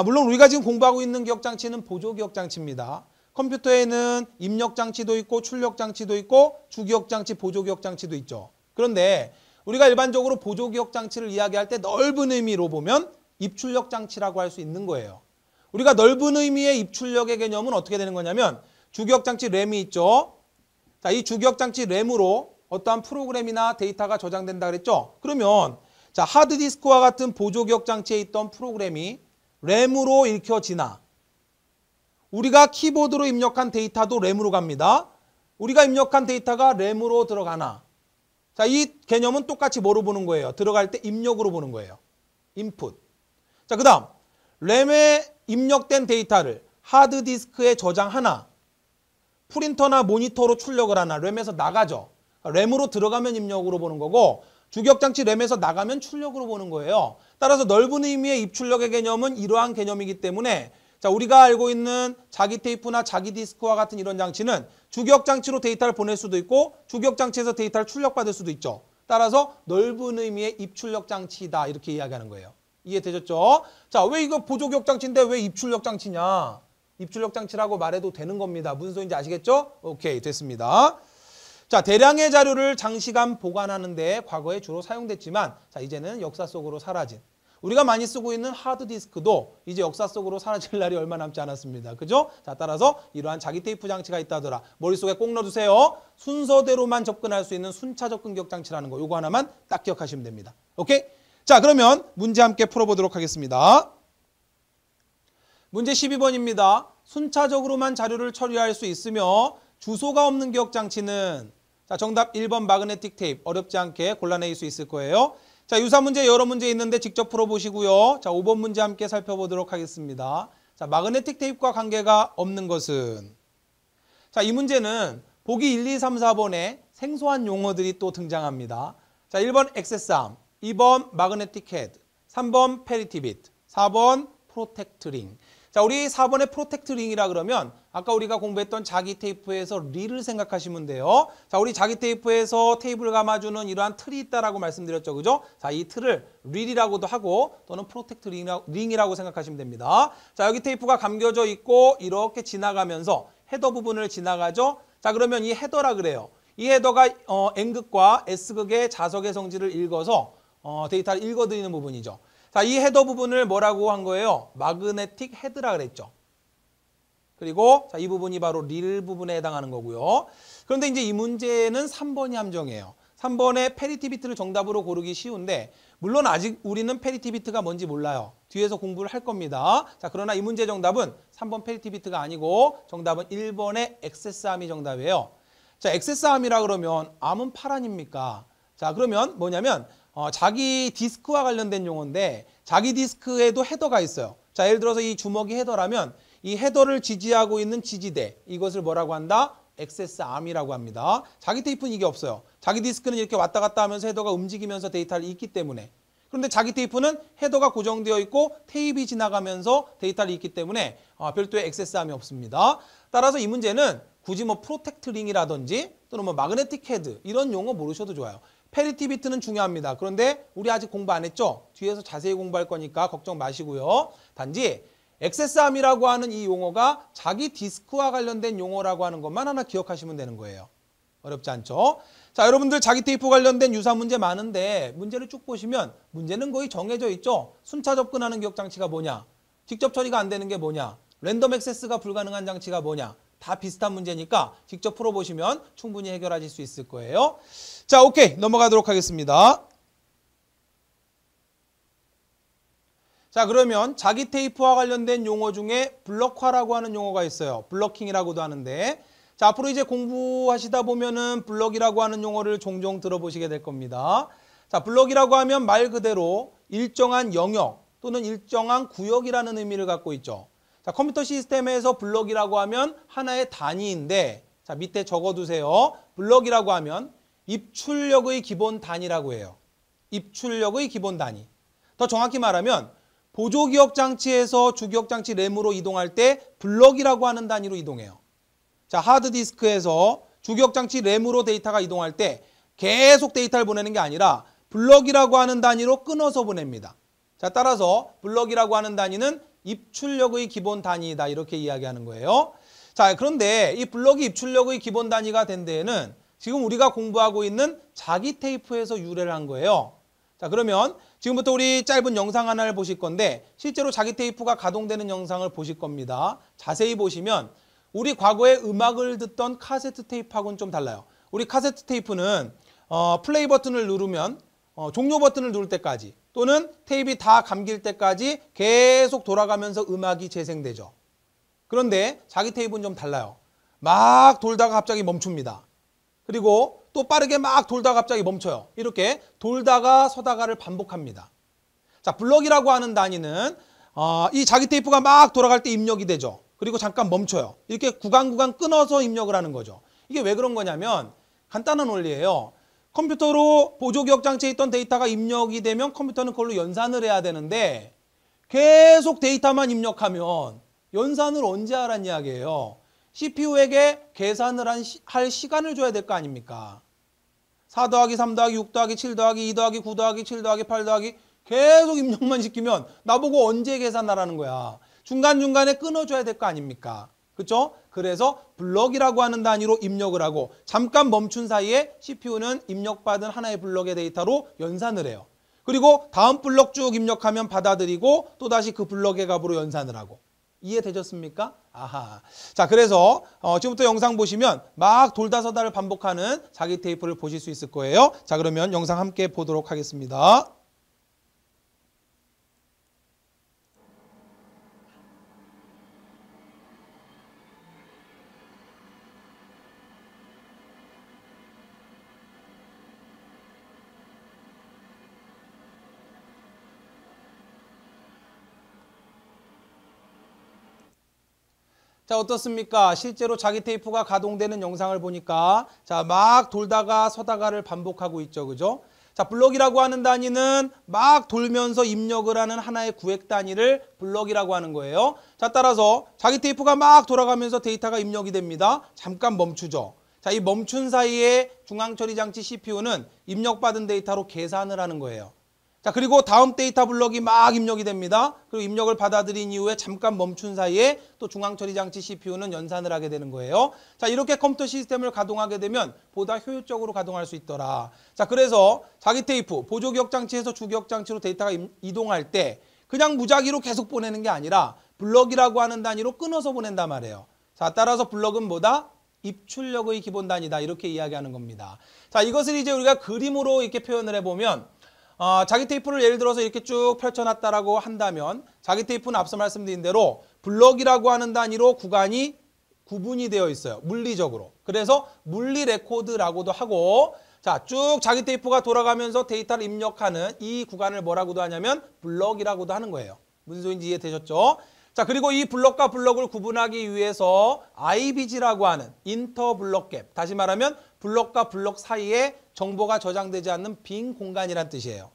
물론 우리가 지금 공부하고 있는 기억장치는 보조기억장치입니다. 컴퓨터에는 입력장치도 있고 출력장치도 있고 주기억장치, 보조기억장치도 있죠. 그런데 우리가 일반적으로 보조기억장치를 이야기할 때 넓은 의미로 보면 입출력장치라고 할 수 있는 거예요. 우리가 넓은 의미의 입출력의 개념은 어떻게 되는 거냐면 주기억장치 램이 있죠. 자, 이 주기억장치 램으로 어떠한 프로그램이나 데이터가 저장된다 그랬죠. 그러면 자, 하드디스크와 같은 보조기억장치에 있던 프로그램이 램으로 읽혀지나 우리가 키보드로 입력한 데이터도 램으로 갑니다. 우리가 입력한 데이터가 램으로 들어가나 자, 이 개념은 똑같이 뭐로 보는 거예요? 들어갈 때 입력으로 보는 거예요. 인풋. 자, 그 다음 램에 입력된 데이터를 하드디스크에 저장하나 프린터나 모니터로 출력을 하나 램에서 나가죠. 램으로 들어가면 입력으로 보는 거고 주기억장치 램에서 나가면 출력으로 보는 거예요. 따라서 넓은 의미의 입출력의 개념은 이러한 개념이기 때문에 자, 우리가 알고 있는 자기 테이프나 자기 디스크와 같은 이런 장치는 주기억장치로 데이터를 보낼 수도 있고 주기억장치에서 데이터를 출력받을 수도 있죠. 따라서 넓은 의미의 입출력장치다 이렇게 이야기하는 거예요. 이해되셨죠? 자, 왜 이거 보조기억장치인데 왜 입출력장치냐? 입출력장치라고 말해도 되는 겁니다. 무슨 소리인지 아시겠죠? 오케이, 됐습니다. 자, 대량의 자료를 장시간 보관하는 데 과거에 주로 사용됐지만 자, 이제는 역사 속으로 사라진 우리가 많이 쓰고 있는 하드디스크도 이제 역사 속으로 사라질 날이 얼마 남지 않았습니다. 그죠? 자, 따라서 이러한 자기 테이프 장치가 있다더라. 머릿속에 꼭 넣어두세요. 순서대로만 접근할 수 있는 순차 접근 기억장치라는 거. 요거 하나만 딱 기억하시면 됩니다. 오케이? 자, 그러면 문제 함께 풀어보도록 하겠습니다. 문제 12번입니다. 순차적으로만 자료를 처리할 수 있으며 주소가 없는 기억장치는 자, 정답 1번 마그네틱 테이프. 어렵지 않게 골라낼 수 있을 거예요. 자, 유사 문제 여러 문제 있는데 직접 풀어보시고요. 자, 5번 문제 함께 살펴보도록 하겠습니다. 자, 마그네틱 테이프와 관계가 없는 것은 자, 이 문제는 보기 1, 2, 3, 4번에 생소한 용어들이 또 등장합니다. 자, 1번 액세스암, 2번 마그네틱 헤드, 3번 페리티빗, 4번 프로텍트링. 자, 우리 4번의 프로텍트 링이라 그러면 아까 우리가 공부했던 자기 테이프에서 릴을 생각하시면 돼요. 자, 우리 자기 테이프에서 테이프를 감아주는 이러한 틀이 있다라고 말씀드렸죠. 그죠? 자, 이 틀을 릴이라고도 하고 또는 프로텍트 링이라고 생각하시면 됩니다. 자, 여기 테이프가 감겨져 있고 이렇게 지나가면서 헤더 부분을 지나가죠. 자, 그러면 이 헤더라 그래요. 이 헤더가 N극과 S극의 자석의 성질을 읽어서 데이터를 읽어드리는 부분이죠. 자, 이 헤더 부분을 뭐라고 한 거예요? 마그네틱 헤드라 그랬죠. 그리고 자, 이 부분이 바로 릴 부분에 해당하는 거고요. 그런데 이제 이 문제는 3번이 함정이에요. 3번의 페리티 비트를 정답으로 고르기 쉬운데 물론 아직 우리는 페리티 비트가 뭔지 몰라요. 뒤에서 공부를 할 겁니다. 자, 그러나 이 문제 정답은 3번 페리티 비트가 아니고 정답은 1번의 엑세스암이 정답이에요. 자, 엑세스암이라 그러면 암은 팔 아닙니까? 자, 그러면 뭐냐면 자기 디스크와 관련된 용어인데 자기 디스크에도 헤더가 있어요. 자, 예를 들어서 이 주먹이 헤더라면 이 헤더를 지지하고 있는 지지대, 이것을 뭐라고 한다? 엑세스암이라고 합니다. 자기 테이프는 이게 없어요. 자기 디스크는 이렇게 왔다 갔다 하면서 헤더가 움직이면서 데이터를 읽기 때문에. 그런데 자기 테이프는 헤더가 고정되어 있고 테이프가 지나가면서 데이터를 읽기 때문에 별도의 엑세스암이 없습니다. 따라서 이 문제는 굳이 뭐 프로텍트 링이라든지 또는 뭐 마그네틱 헤드 이런 용어 모르셔도 좋아요. 페리티 비트는 중요합니다. 그런데 우리 아직 공부 안 했죠? 뒤에서 자세히 공부할 거니까 걱정 마시고요. 단지 엑세스암이라고 하는 이 용어가 자기 디스크와 관련된 용어라고 하는 것만 하나 기억하시면 되는 거예요. 어렵지 않죠? 자, 여러분들 자기 테이프 관련된 유사 문제 많은데 문제를 쭉 보시면 문제는 거의 정해져 있죠? 순차 접근하는 기억 장치가 뭐냐? 직접 처리가 안 되는 게 뭐냐? 랜덤 액세스가 불가능한 장치가 뭐냐? 다 비슷한 문제니까 직접 풀어보시면 충분히 해결하실 수 있을 거예요. 자, 오케이. 넘어가도록 하겠습니다. 자, 그러면 자기 테이프와 관련된 용어 중에 블럭화라고 하는 용어가 있어요. 블러킹이라고도 하는데 자, 앞으로 이제 공부하시다 보면은 블럭이라고 하는 용어를 종종 들어보시게 될 겁니다. 자, 블럭이라고 하면 말 그대로 일정한 영역 또는 일정한 구역이라는 의미를 갖고 있죠. 자, 컴퓨터 시스템에서 블럭이라고 하면 하나의 단위인데 자, 밑에 적어두세요. 블럭이라고 하면 입출력의 기본 단위라고 해요. 입출력의 기본 단위. 더 정확히 말하면 보조기억 장치에서 주기억 장치 램으로 이동할 때 블럭이라고 하는 단위로 이동해요. 자, 하드디스크에서 주기억 장치 램으로 데이터가 이동할 때 계속 데이터를 보내는 게 아니라 블럭이라고 하는 단위로 끊어서 보냅니다. 자, 따라서 블럭이라고 하는 단위는 입출력의 기본 단위이다 이렇게 이야기하는 거예요. 자, 그런데 이 블럭이 입출력의 기본 단위가 된 데에는 지금 우리가 공부하고 있는 자기 테이프에서 유래를 한 거예요. 자, 그러면 지금부터 우리 짧은 영상 하나를 보실 건데 실제로 자기 테이프가 가동되는 영상을 보실 겁니다. 자세히 보시면 우리 과거에 음악을 듣던 카세트 테이프하고는 좀 달라요. 우리 카세트 테이프는 플레이 버튼을 누르면 종료 버튼을 누를 때까지 또는 테이프가 다 감길 때까지 계속 돌아가면서 음악이 재생되죠. 그런데 자기 테이프는 좀 달라요. 막 돌다가 갑자기 멈춥니다. 그리고 또 빠르게 막 돌다가 갑자기 멈춰요. 이렇게 돌다가 서다가를 반복합니다. 자, 블럭이라고 하는 단위는 이 자기 테이프가 막 돌아갈 때 입력이 되죠. 그리고 잠깐 멈춰요. 이렇게 구간 끊어서 입력을 하는 거죠. 이게 왜 그런 거냐면 간단한 원리예요. 컴퓨터로 보조기억 장치에 있던 데이터가 입력이 되면 컴퓨터는 그걸로 연산을 해야 되는데 계속 데이터만 입력하면 연산을 언제 하란 이야기예요. CPU에게 계산을 할 시간을 줘야 될 거 아닙니까? 4 더하기 3 더하기 6 더하기 7 더하기 2 더하기 9 더하기 7 더하기 8 더하기 계속 입력만 시키면 나보고 언제 계산하라는 거야. 중간중간에 끊어줘야 될 거 아닙니까? 그렇죠? 그래서 블럭이라고 하는 단위로 입력을 하고 잠깐 멈춘 사이에 CPU는 입력받은 하나의 블럭의 데이터로 연산을 해요. 그리고 다음 블럭 쭉 입력하면 받아들이고 또다시 그 블럭의 값으로 연산을 하고. 이해되셨습니까? 아하. 자, 그래서 지금부터 영상 보시면 막 돌다 서다를 반복하는 자기 테이프를 보실 수 있을 거예요. 자, 그러면 영상 함께 보도록 하겠습니다. 자, 어떻습니까? 실제로 자기 테이프가 가동되는 영상을 보니까 자, 막 돌다가 서다가를 반복하고 있죠. 그죠? 자, 블럭이라고 하는 단위는 막 돌면서 입력을 하는 하나의 구획 단위를 블럭이라고 하는 거예요. 자, 따라서 자기 테이프가 막 돌아가면서 데이터가 입력이 됩니다. 잠깐 멈추죠. 자, 이 멈춘 사이에 중앙처리 장치 CPU는 입력받은 데이터로 계산을 하는 거예요. 자, 그리고 다음 데이터 블럭이 막 입력이 됩니다. 그리고 입력을 받아들인 이후에 잠깐 멈춘 사이에 또 중앙처리 장치 CPU는 연산을 하게 되는 거예요. 자, 이렇게 컴퓨터 시스템을 가동하게 되면 보다 효율적으로 가동할 수 있더라. 자, 그래서 자기 테이프, 보조기억 장치에서 주기억 장치로 데이터가 이동할 때 그냥 무작위로 계속 보내는 게 아니라 블럭이라고 하는 단위로 끊어서 보낸단 말이에요. 자, 따라서 블럭은 뭐다? 입출력의 기본 단위다. 이렇게 이야기하는 겁니다. 자, 이것을 이제 우리가 그림으로 이렇게 표현을 해보면 자기 테이프를 예를 들어서 이렇게 쭉 펼쳐놨다라고 한다면 자기 테이프는 앞서 말씀드린 대로 블럭이라고 하는 단위로 구간이 구분이 되어 있어요. 물리적으로. 그래서 물리 레코드라고도 하고 자, 쭉 자기 테이프가 돌아가면서 데이터를 입력하는 이 구간을 뭐라고도 하냐면 블럭이라고도 하는 거예요. 무슨 소리인지 이해되셨죠? 자, 그리고 이 블럭과 블럭을 구분하기 위해서 IBG라고 하는 인터 블럭 갭, 다시 말하면 블럭과 블럭 사이에 정보가 저장되지 않는 빈 공간이란 뜻이에요.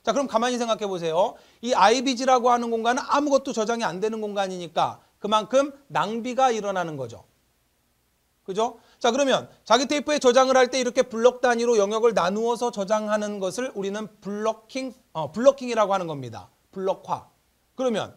자, 그럼 가만히 생각해 보세요. 이 IBG라고 하는 공간은 아무것도 저장이 안 되는 공간이니까 그만큼 낭비가 일어나는 거죠. 그죠? 자, 그러면 자기 테이프에 저장을 할 때 이렇게 블럭 단위로 영역을 나누어서 저장하는 것을 우리는 블럭킹이라고 하는 겁니다. 블럭화. 그러면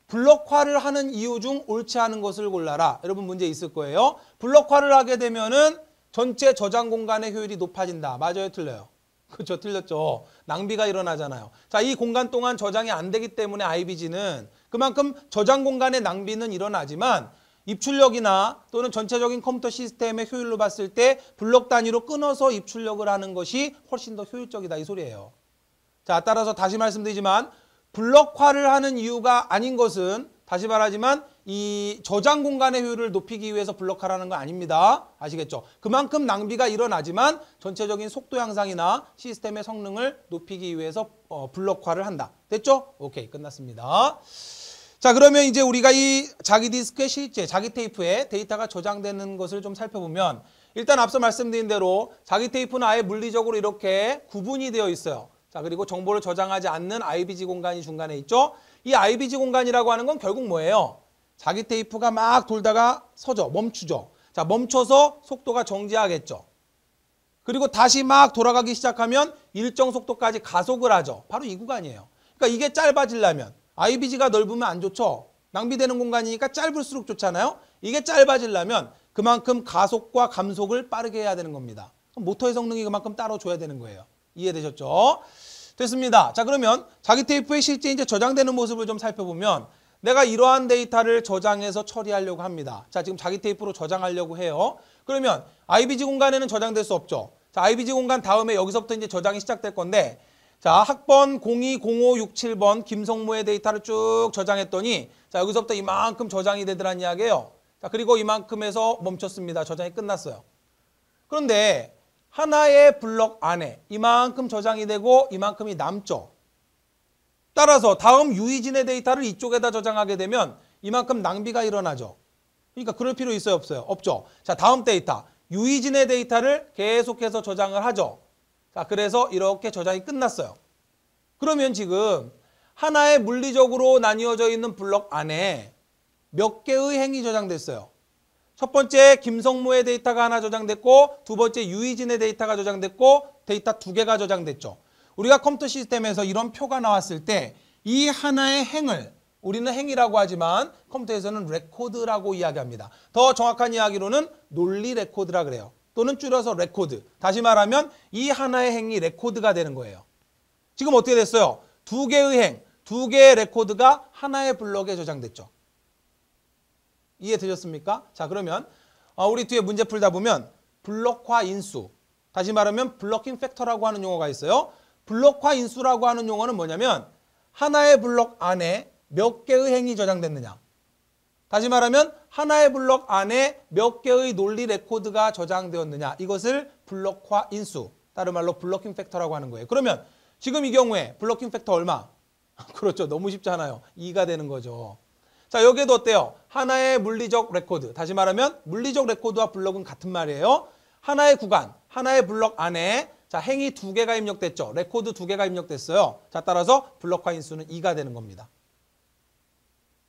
블럭화를 하는 이유 중 옳지 않은 것을 골라라. 여러분 문제 있을 거예요. 블럭화를 하게 되면은 전체 저장 공간의 효율이 높아진다. 맞아요? 틀려요? 그렇죠. 틀렸죠. 낭비가 일어나잖아요. 자, 이 공간 동안 저장이 안 되기 때문에 IBG는 그만큼 저장 공간의 낭비는 일어나지만 입출력이나 또는 전체적인 컴퓨터 시스템의 효율로 봤을 때 블럭 단위로 끊어서 입출력을 하는 것이 훨씬 더 효율적이다. 이 소리예요. 자, 따라서 다시 말씀드리지만 블럭화를 하는 이유가 아닌 것은 다시 말하지만 이 저장 공간의 효율을 높이기 위해서 블럭화라는 거 아닙니다. 아시겠죠? 그만큼 낭비가 일어나지만 전체적인 속도 향상이나 시스템의 성능을 높이기 위해서 블럭화를 한다. 됐죠? 오케이, 끝났습니다. 자, 그러면 이제 우리가 이 자기 디스크에 실제 자기 테이프에 데이터가 저장되는 것을 좀 살펴보면 일단 앞서 말씀드린 대로 자기 테이프는 아예 물리적으로 이렇게 구분이 되어 있어요. 자, 그리고 정보를 저장하지 않는 IBG 공간이 중간에 있죠. 이 IBG 공간이라고 하는 건 결국 뭐예요? 자기 테이프가 막 돌다가 서죠. 멈추죠. 자, 멈춰서 속도가 정지하겠죠. 그리고 다시 막 돌아가기 시작하면 일정 속도까지 가속을 하죠. 바로 이 구간이에요. 그러니까 이게 짧아지려면 IBG가 넓으면 안 좋죠. 낭비되는 공간이니까 짧을수록 좋잖아요. 이게 짧아지려면 그만큼 가속과 감속을 빠르게 해야 되는 겁니다. 그럼 모터의 성능이 그만큼 따라줘야 되는 거예요. 이해되셨죠? 됐습니다. 자, 그러면 자기 테이프에 실제 이제 저장되는 모습을 좀 살펴보면 내가 이러한 데이터를 저장해서 처리하려고 합니다. 자, 지금 자기 테이프로 저장하려고 해요. 그러면 IBG 공간에는 저장될 수 없죠. 자, IBG 공간 다음에 여기서부터 이제 저장이 시작될 건데 자, 학번 020567번 김성모의 데이터를 쭉 저장했더니 자, 여기서부터 이만큼 저장이 되더란 이야기예요. 자, 그리고 이만큼에서 멈췄습니다. 저장이 끝났어요. 그런데 하나의 블럭 안에 이만큼 저장이 되고 이만큼이 남죠. 따라서 다음 유이진의 데이터를 이쪽에다 저장하게 되면 이만큼 낭비가 일어나죠. 그러니까 그럴 필요 있어요? 없어요? 없죠. 자, 다음 데이터. 유이진의 데이터를 계속해서 저장을 하죠. 자, 그래서 이렇게 저장이 끝났어요. 그러면 지금 하나의 물리적으로 나뉘어져 있는 블럭 안에 몇 개의 행이 저장됐어요? 첫 번째 김성모의 데이터가 하나 저장됐고 두 번째 유이진의 데이터가 저장됐고 데이터 두 개가 저장됐죠. 우리가 컴퓨터 시스템에서 이런 표가 나왔을 때 이 하나의 행을 우리는 행이라고 하지만 컴퓨터에서는 레코드라고 이야기합니다. 더 정확한 이야기로는 논리 레코드라 그래요. 또는 줄여서 레코드. 다시 말하면 이 하나의 행이 레코드가 되는 거예요. 지금 어떻게 됐어요? 두 개의 행, 두 개의 레코드가 하나의 블럭에 저장됐죠. 이해되셨습니까? 자, 그러면 우리 뒤에 문제 풀다 보면 블럭화 인수, 다시 말하면 블럭킹 팩터라고 하는 용어가 있어요. 블럭화 인수라고 하는 용어는 뭐냐면 하나의 블럭 안에 몇 개의 행이 저장됐느냐. 다시 말하면 하나의 블럭 안에 몇 개의 논리 레코드가 저장되었느냐. 이것을 블럭화 인수, 다른 말로 블럭킹 팩터라고 하는 거예요. 그러면 지금 이 경우에 블럭킹 팩터 얼마? 그렇죠. 너무 쉽잖아요. 2가 되는 거죠. 자, 여기에도 어때요? 하나의 물리적 레코드. 다시 말하면 물리적 레코드와 블럭은 같은 말이에요. 하나의 구간, 하나의 블럭 안에 자, 행이 2개가 입력됐죠. 레코드 2개가 입력됐어요. 자, 따라서 블럭화 인수는 2가 되는 겁니다.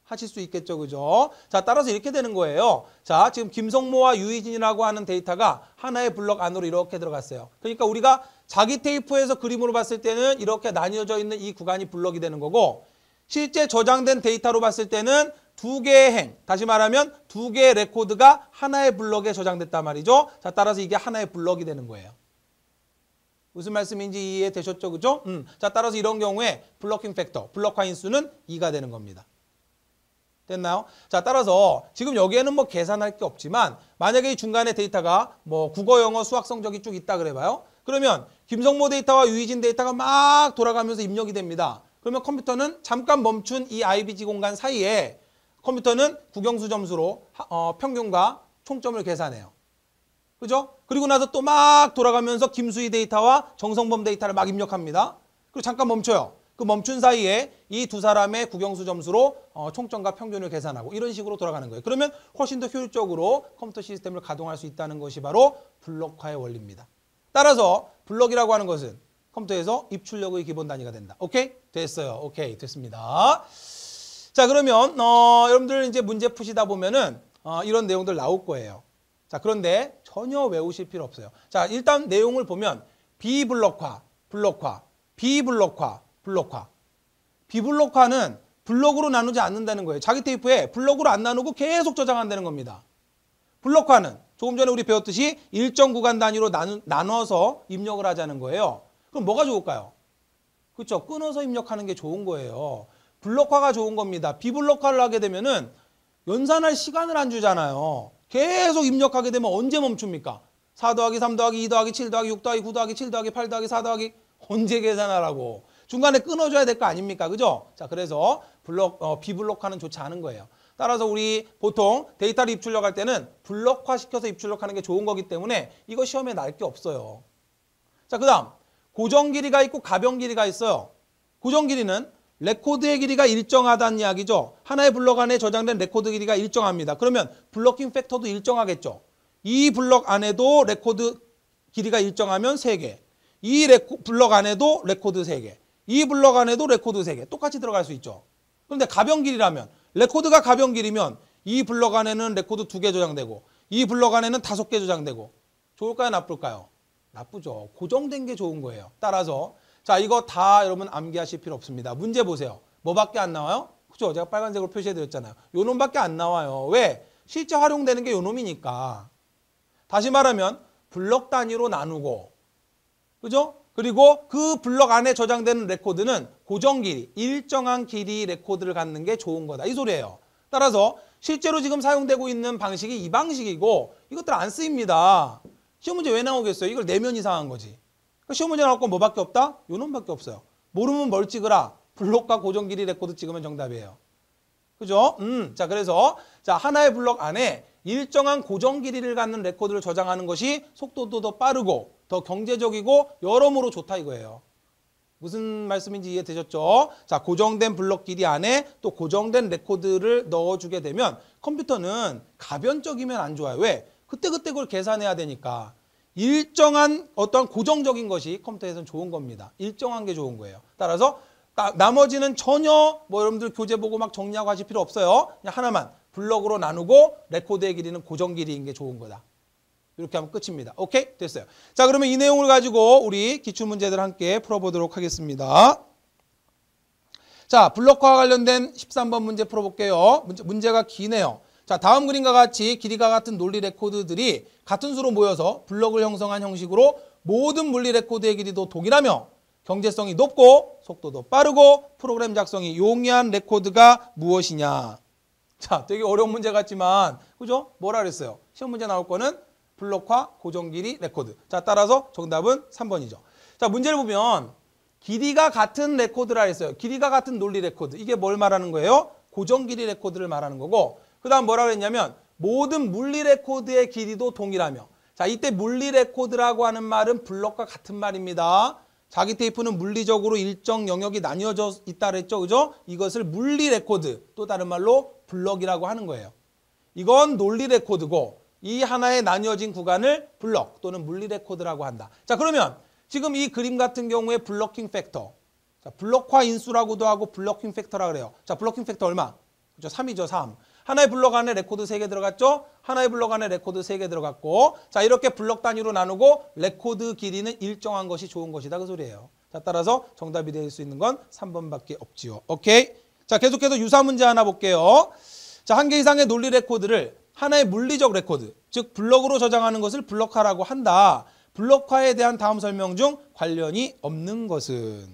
하실 수 있겠죠, 그죠? 자, 따라서 이렇게 되는 거예요. 자, 지금 김성모와 유희진이라고 하는 데이터가 하나의 블럭 안으로 이렇게 들어갔어요. 그러니까 우리가 자기 테이프에서 그림으로 봤을 때는 이렇게 나뉘어져 있는 이 구간이 블럭이 되는 거고, 실제 저장된 데이터로 봤을 때는 2개의 행, 다시 말하면 2개의 레코드가 하나의 블럭에 저장됐단 말이죠. 자, 따라서 이게 하나의 블럭이 되는 거예요. 무슨 말씀인지 이해되셨죠, 그죠? 자, 따라서 이런 경우에 블러킹 팩터, 블럭화 인수는 2가 되는 겁니다. 됐나요? 자, 따라서 지금 여기에는 뭐 계산할 게 없지만 만약에 이 중간에 데이터가 뭐 국어, 영어, 수학 성적이 쭉 있다 그래봐요. 그러면 김성모 데이터와 유희진 데이터가 막 돌아가면서 입력이 됩니다. 그러면 컴퓨터는 잠깐 멈춘 이 IBG 공간 사이에 컴퓨터는 국영수 점수로 평균과 총점을 계산해요. 그죠? 그리고 나서 또 막 돌아가면서 김수희 데이터와 정성범 데이터를 막 입력합니다. 그리고 잠깐 멈춰요. 그 멈춘 사이에 이 두 사람의 국영수 점수로 총점과 평균을 계산하고 이런 식으로 돌아가는 거예요. 그러면 훨씬 더 효율적으로 컴퓨터 시스템을 가동할 수 있다는 것이 바로 블럭화의 원리입니다. 따라서 블럭이라고 하는 것은 컴퓨터에서 입출력의 기본 단위가 된다. 오케이? 됐어요. 오케이. 됐습니다. 자, 그러면 여러분들 이제 문제 푸시다 보면은 이런 내용들 나올 거예요. 자, 그런데 전혀 외우실 필요 없어요. 자, 일단 내용을 보면 비블럭화, 블럭화, 비블럭화, 블럭화. 비블럭화는 블럭으로 나누지 않는다는 거예요. 자기 테이프에 블럭으로 안 나누고 계속 저장한다는 겁니다. 블럭화는 조금 전에 우리 배웠듯이 일정 구간 단위로 나눠서 입력을 하자는 거예요. 그럼 뭐가 좋을까요? 그렇죠. 끊어서 입력하는 게 좋은 거예요. 블럭화가 좋은 겁니다. 비블럭화를 하게 되면은 연산할 시간을 안 주잖아요. 계속 입력하게 되면 언제 멈춥니까? 4 더하기 3 더하기 2 더하기 7 더하기 6 더하기 9 더하기 7 더하기 8 더하기 4 더하기 언제 계산하라고. 중간에 끊어줘야 될 거 아닙니까? 그죠? 자, 그래서 비블럭화는 좋지 않은 거예요. 따라서 우리 보통 데이터를 입출력할 때는 블럭화 시켜서 입출력하는 게 좋은 거기 때문에 이거 시험에 날 게 없어요. 자, 그 다음 고정 길이가 있고 가변 길이가 있어요. 고정 길이는 레코드의 길이가 일정하다는 이야기죠. 하나의 블럭 안에 저장된 레코드 길이가 일정합니다. 그러면 블러킹 팩터도 일정하겠죠. 이 블럭 안에도 레코드 길이가 일정하면 3개. 이 블럭 안에도 레코드 3개. 이 블럭 안에도 레코드 3개. 똑같이 들어갈 수 있죠. 그런데 가변 길이라면 레코드가 가변 길이면 이 블럭 안에는 레코드 2개 저장되고 이 블럭 안에는 5개 저장되고 좋을까요? 나쁠까요? 나쁘죠. 고정된 게 좋은 거예요. 따라서 자, 이거 다 여러분 암기하실 필요 없습니다. 문제 보세요. 뭐밖에 안 나와요? 그죠? 제가 빨간색으로 표시해드렸잖아요. 요 놈밖에 안 나와요. 왜? 실제 활용되는 게 요 놈이니까. 다시 말하면 블럭 단위로 나누고, 그죠? 그리고 그 블럭 안에 저장되는 레코드는 고정 길이, 일정한 길이 레코드를 갖는 게 좋은 거다. 이 소리예요. 따라서 실제로 지금 사용되고 있는 방식이 이 방식이고 이것들 안 쓰입니다. 시험 문제 왜 나오겠어요? 이걸 내면 이상한 거지. 시험 문제 나올 건 뭐밖에 없다? 요 놈밖에 없어요. 모르면 뭘 찍으라? 블럭과 고정 길이 레코드 찍으면 정답이에요. 그죠? 자, 그래서 자, 하나의 블럭 안에 일정한 고정 길이를 갖는 레코드를 저장하는 것이 속도도 더 빠르고 더 경제적이고 여러모로 좋다 이거예요. 무슨 말씀인지 이해되셨죠? 자, 고정된 블럭 길이 안에 또 고정된 레코드를 넣어주게 되면 컴퓨터는 가변적이면 안 좋아요. 왜? 그때그때 그걸 계산해야 되니까. 일정한 어떤 고정적인 것이 컴퓨터에서는 좋은 겁니다. 일정한 게 좋은 거예요. 따라서 나머지는 전혀 뭐 여러분들 교재 보고 막 정리하고 하실 필요 없어요. 그냥 하나만 블럭으로 나누고 레코드의 길이는 고정 길이인 게 좋은 거다. 이렇게 하면 끝입니다. 오케이? 됐어요. 자, 그러면 이 내용을 가지고 우리 기출문제들 함께 풀어보도록 하겠습니다. 자, 블럭화와 관련된 13번 문제 풀어볼게요. 문제가 기네요. 자, 다음 그림과 같이 길이가 같은 논리 레코드들이 같은 수로 모여서 블럭을 형성한 형식으로 모든 물리 레코드의 길이도 동일하며 경제성이 높고 속도도 빠르고 프로그램 작성이 용이한 레코드가 무엇이냐. 자, 되게 어려운 문제 같지만 그죠? 뭐라 그랬어요? 시험 문제 나올 거는 블럭화 고정 길이 레코드. 자, 따라서 정답은 3번이죠. 자, 문제를 보면 길이가 같은 레코드라 했어요. 길이가 같은 논리 레코드. 이게 뭘 말하는 거예요? 고정 길이 레코드를 말하는 거고, 그 다음 뭐라 그랬냐면 모든 물리 레코드의 길이도 동일하며. 자, 이때 물리 레코드라고 하는 말은 블럭과 같은 말입니다. 자기 테이프는 물리적으로 일정 영역이 나뉘어져 있다 그랬죠. 그죠? 이것을 물리 레코드, 또 다른 말로 블럭이라고 하는 거예요. 이건 논리 레코드고 이 하나의 나뉘어진 구간을 블럭 또는 물리 레코드라고 한다. 자, 그러면 지금 이 그림 같은 경우에 블러킹 팩터. 자, 블록화 인수라고도 하고 블러킹 팩터라 그래요. 자, 블러킹 팩터 얼마? 그렇죠? 3이죠, 3. 하나의 블록 안에 레코드 3개 들어갔죠? 하나의 블록 안에 레코드 3개 들어갔고, 자, 이렇게 블록 단위로 나누고 레코드 길이는 일정한 것이 좋은 것이다. 그 소리예요. 자, 따라서 정답이 될 수 있는 건 3번밖에 없지요. 오케이? 자, 계속해서 유사 문제 하나 볼게요. 자, 한 개 이상의 논리 레코드를 하나의 물리적 레코드, 즉 블록으로 저장하는 것을 블록화라고 한다. 블록화에 대한 다음 설명 중 관련이 없는 것은?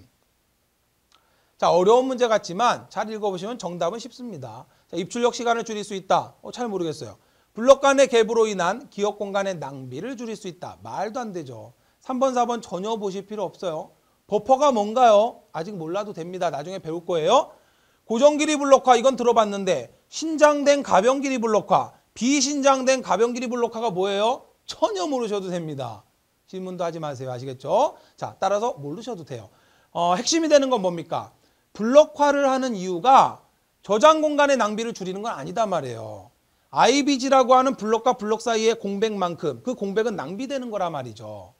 자, 어려운 문제 같지만 잘 읽어보시면 정답은 쉽습니다. 자, 입출력 시간을 줄일 수 있다. 잘 모르겠어요. 블록 간의 갭으로 인한 기억 공간의 낭비를 줄일 수 있다. 말도 안 되죠. 3번, 4번 전혀 보실 필요 없어요. 버퍼가 뭔가요? 아직 몰라도 됩니다. 나중에 배울 거예요. 고정 길이 블록화 이건 들어봤는데 신장된 가변 길이 블록화, 비신장된 가변 길이 블록화가 뭐예요? 전혀 모르셔도 됩니다. 질문도 하지 마세요. 아시겠죠? 자, 따라서 모르셔도 돼요. 핵심이 되는 건 뭡니까? 블록화를 하는 이유가 저장 공간의 낭비를 줄이는 건 아니다 말이에요. IBG라고 하는 블록과 블록 사이의 공백만큼 그 공백은 낭비되는 거라 말이죠.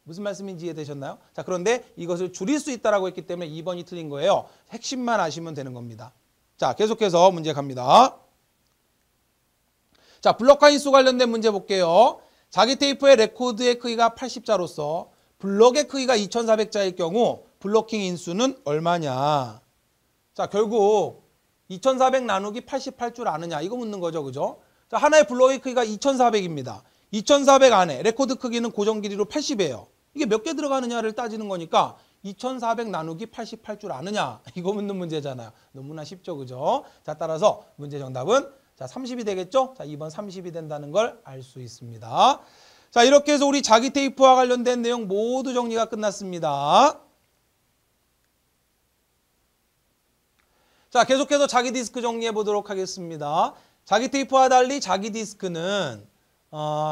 무슨 말씀인지 이해되셨나요? 자, 그런데 이것을 줄일 수 있다라고 했기 때문에 2번이 틀린 거예요. 핵심만 아시면 되는 겁니다. 자, 계속해서 문제 갑니다. 자, 블록화 인수 관련된 문제 볼게요. 자기 테이프의 레코드의 크기가 80자로서 블록의 크기가 2400자일 경우 블로킹 인수는 얼마냐? 자, 결국 2400 나누기 88줄 아느냐? 이거 묻는 거죠. 그죠? 자, 하나의 블록의 크기가 2400입니다. 2400 안에 레코드 크기는 고정 길이로 80이에요. 이게 몇 개 들어가느냐를 따지는 거니까 2400 나누기 88줄 아느냐? 이거 묻는 문제잖아요. 너무나 쉽죠. 그죠? 자, 따라서 문제 정답은 자, 30이 되겠죠? 자, 2번 30이 된다는 걸 알 수 있습니다. 자, 이렇게 해서 우리 자기 테이프와 관련된 내용 모두 정리가 끝났습니다. 자, 계속해서 자기 디스크 정리해 보도록 하겠습니다. 자기 테이프와 달리 자기 디스크는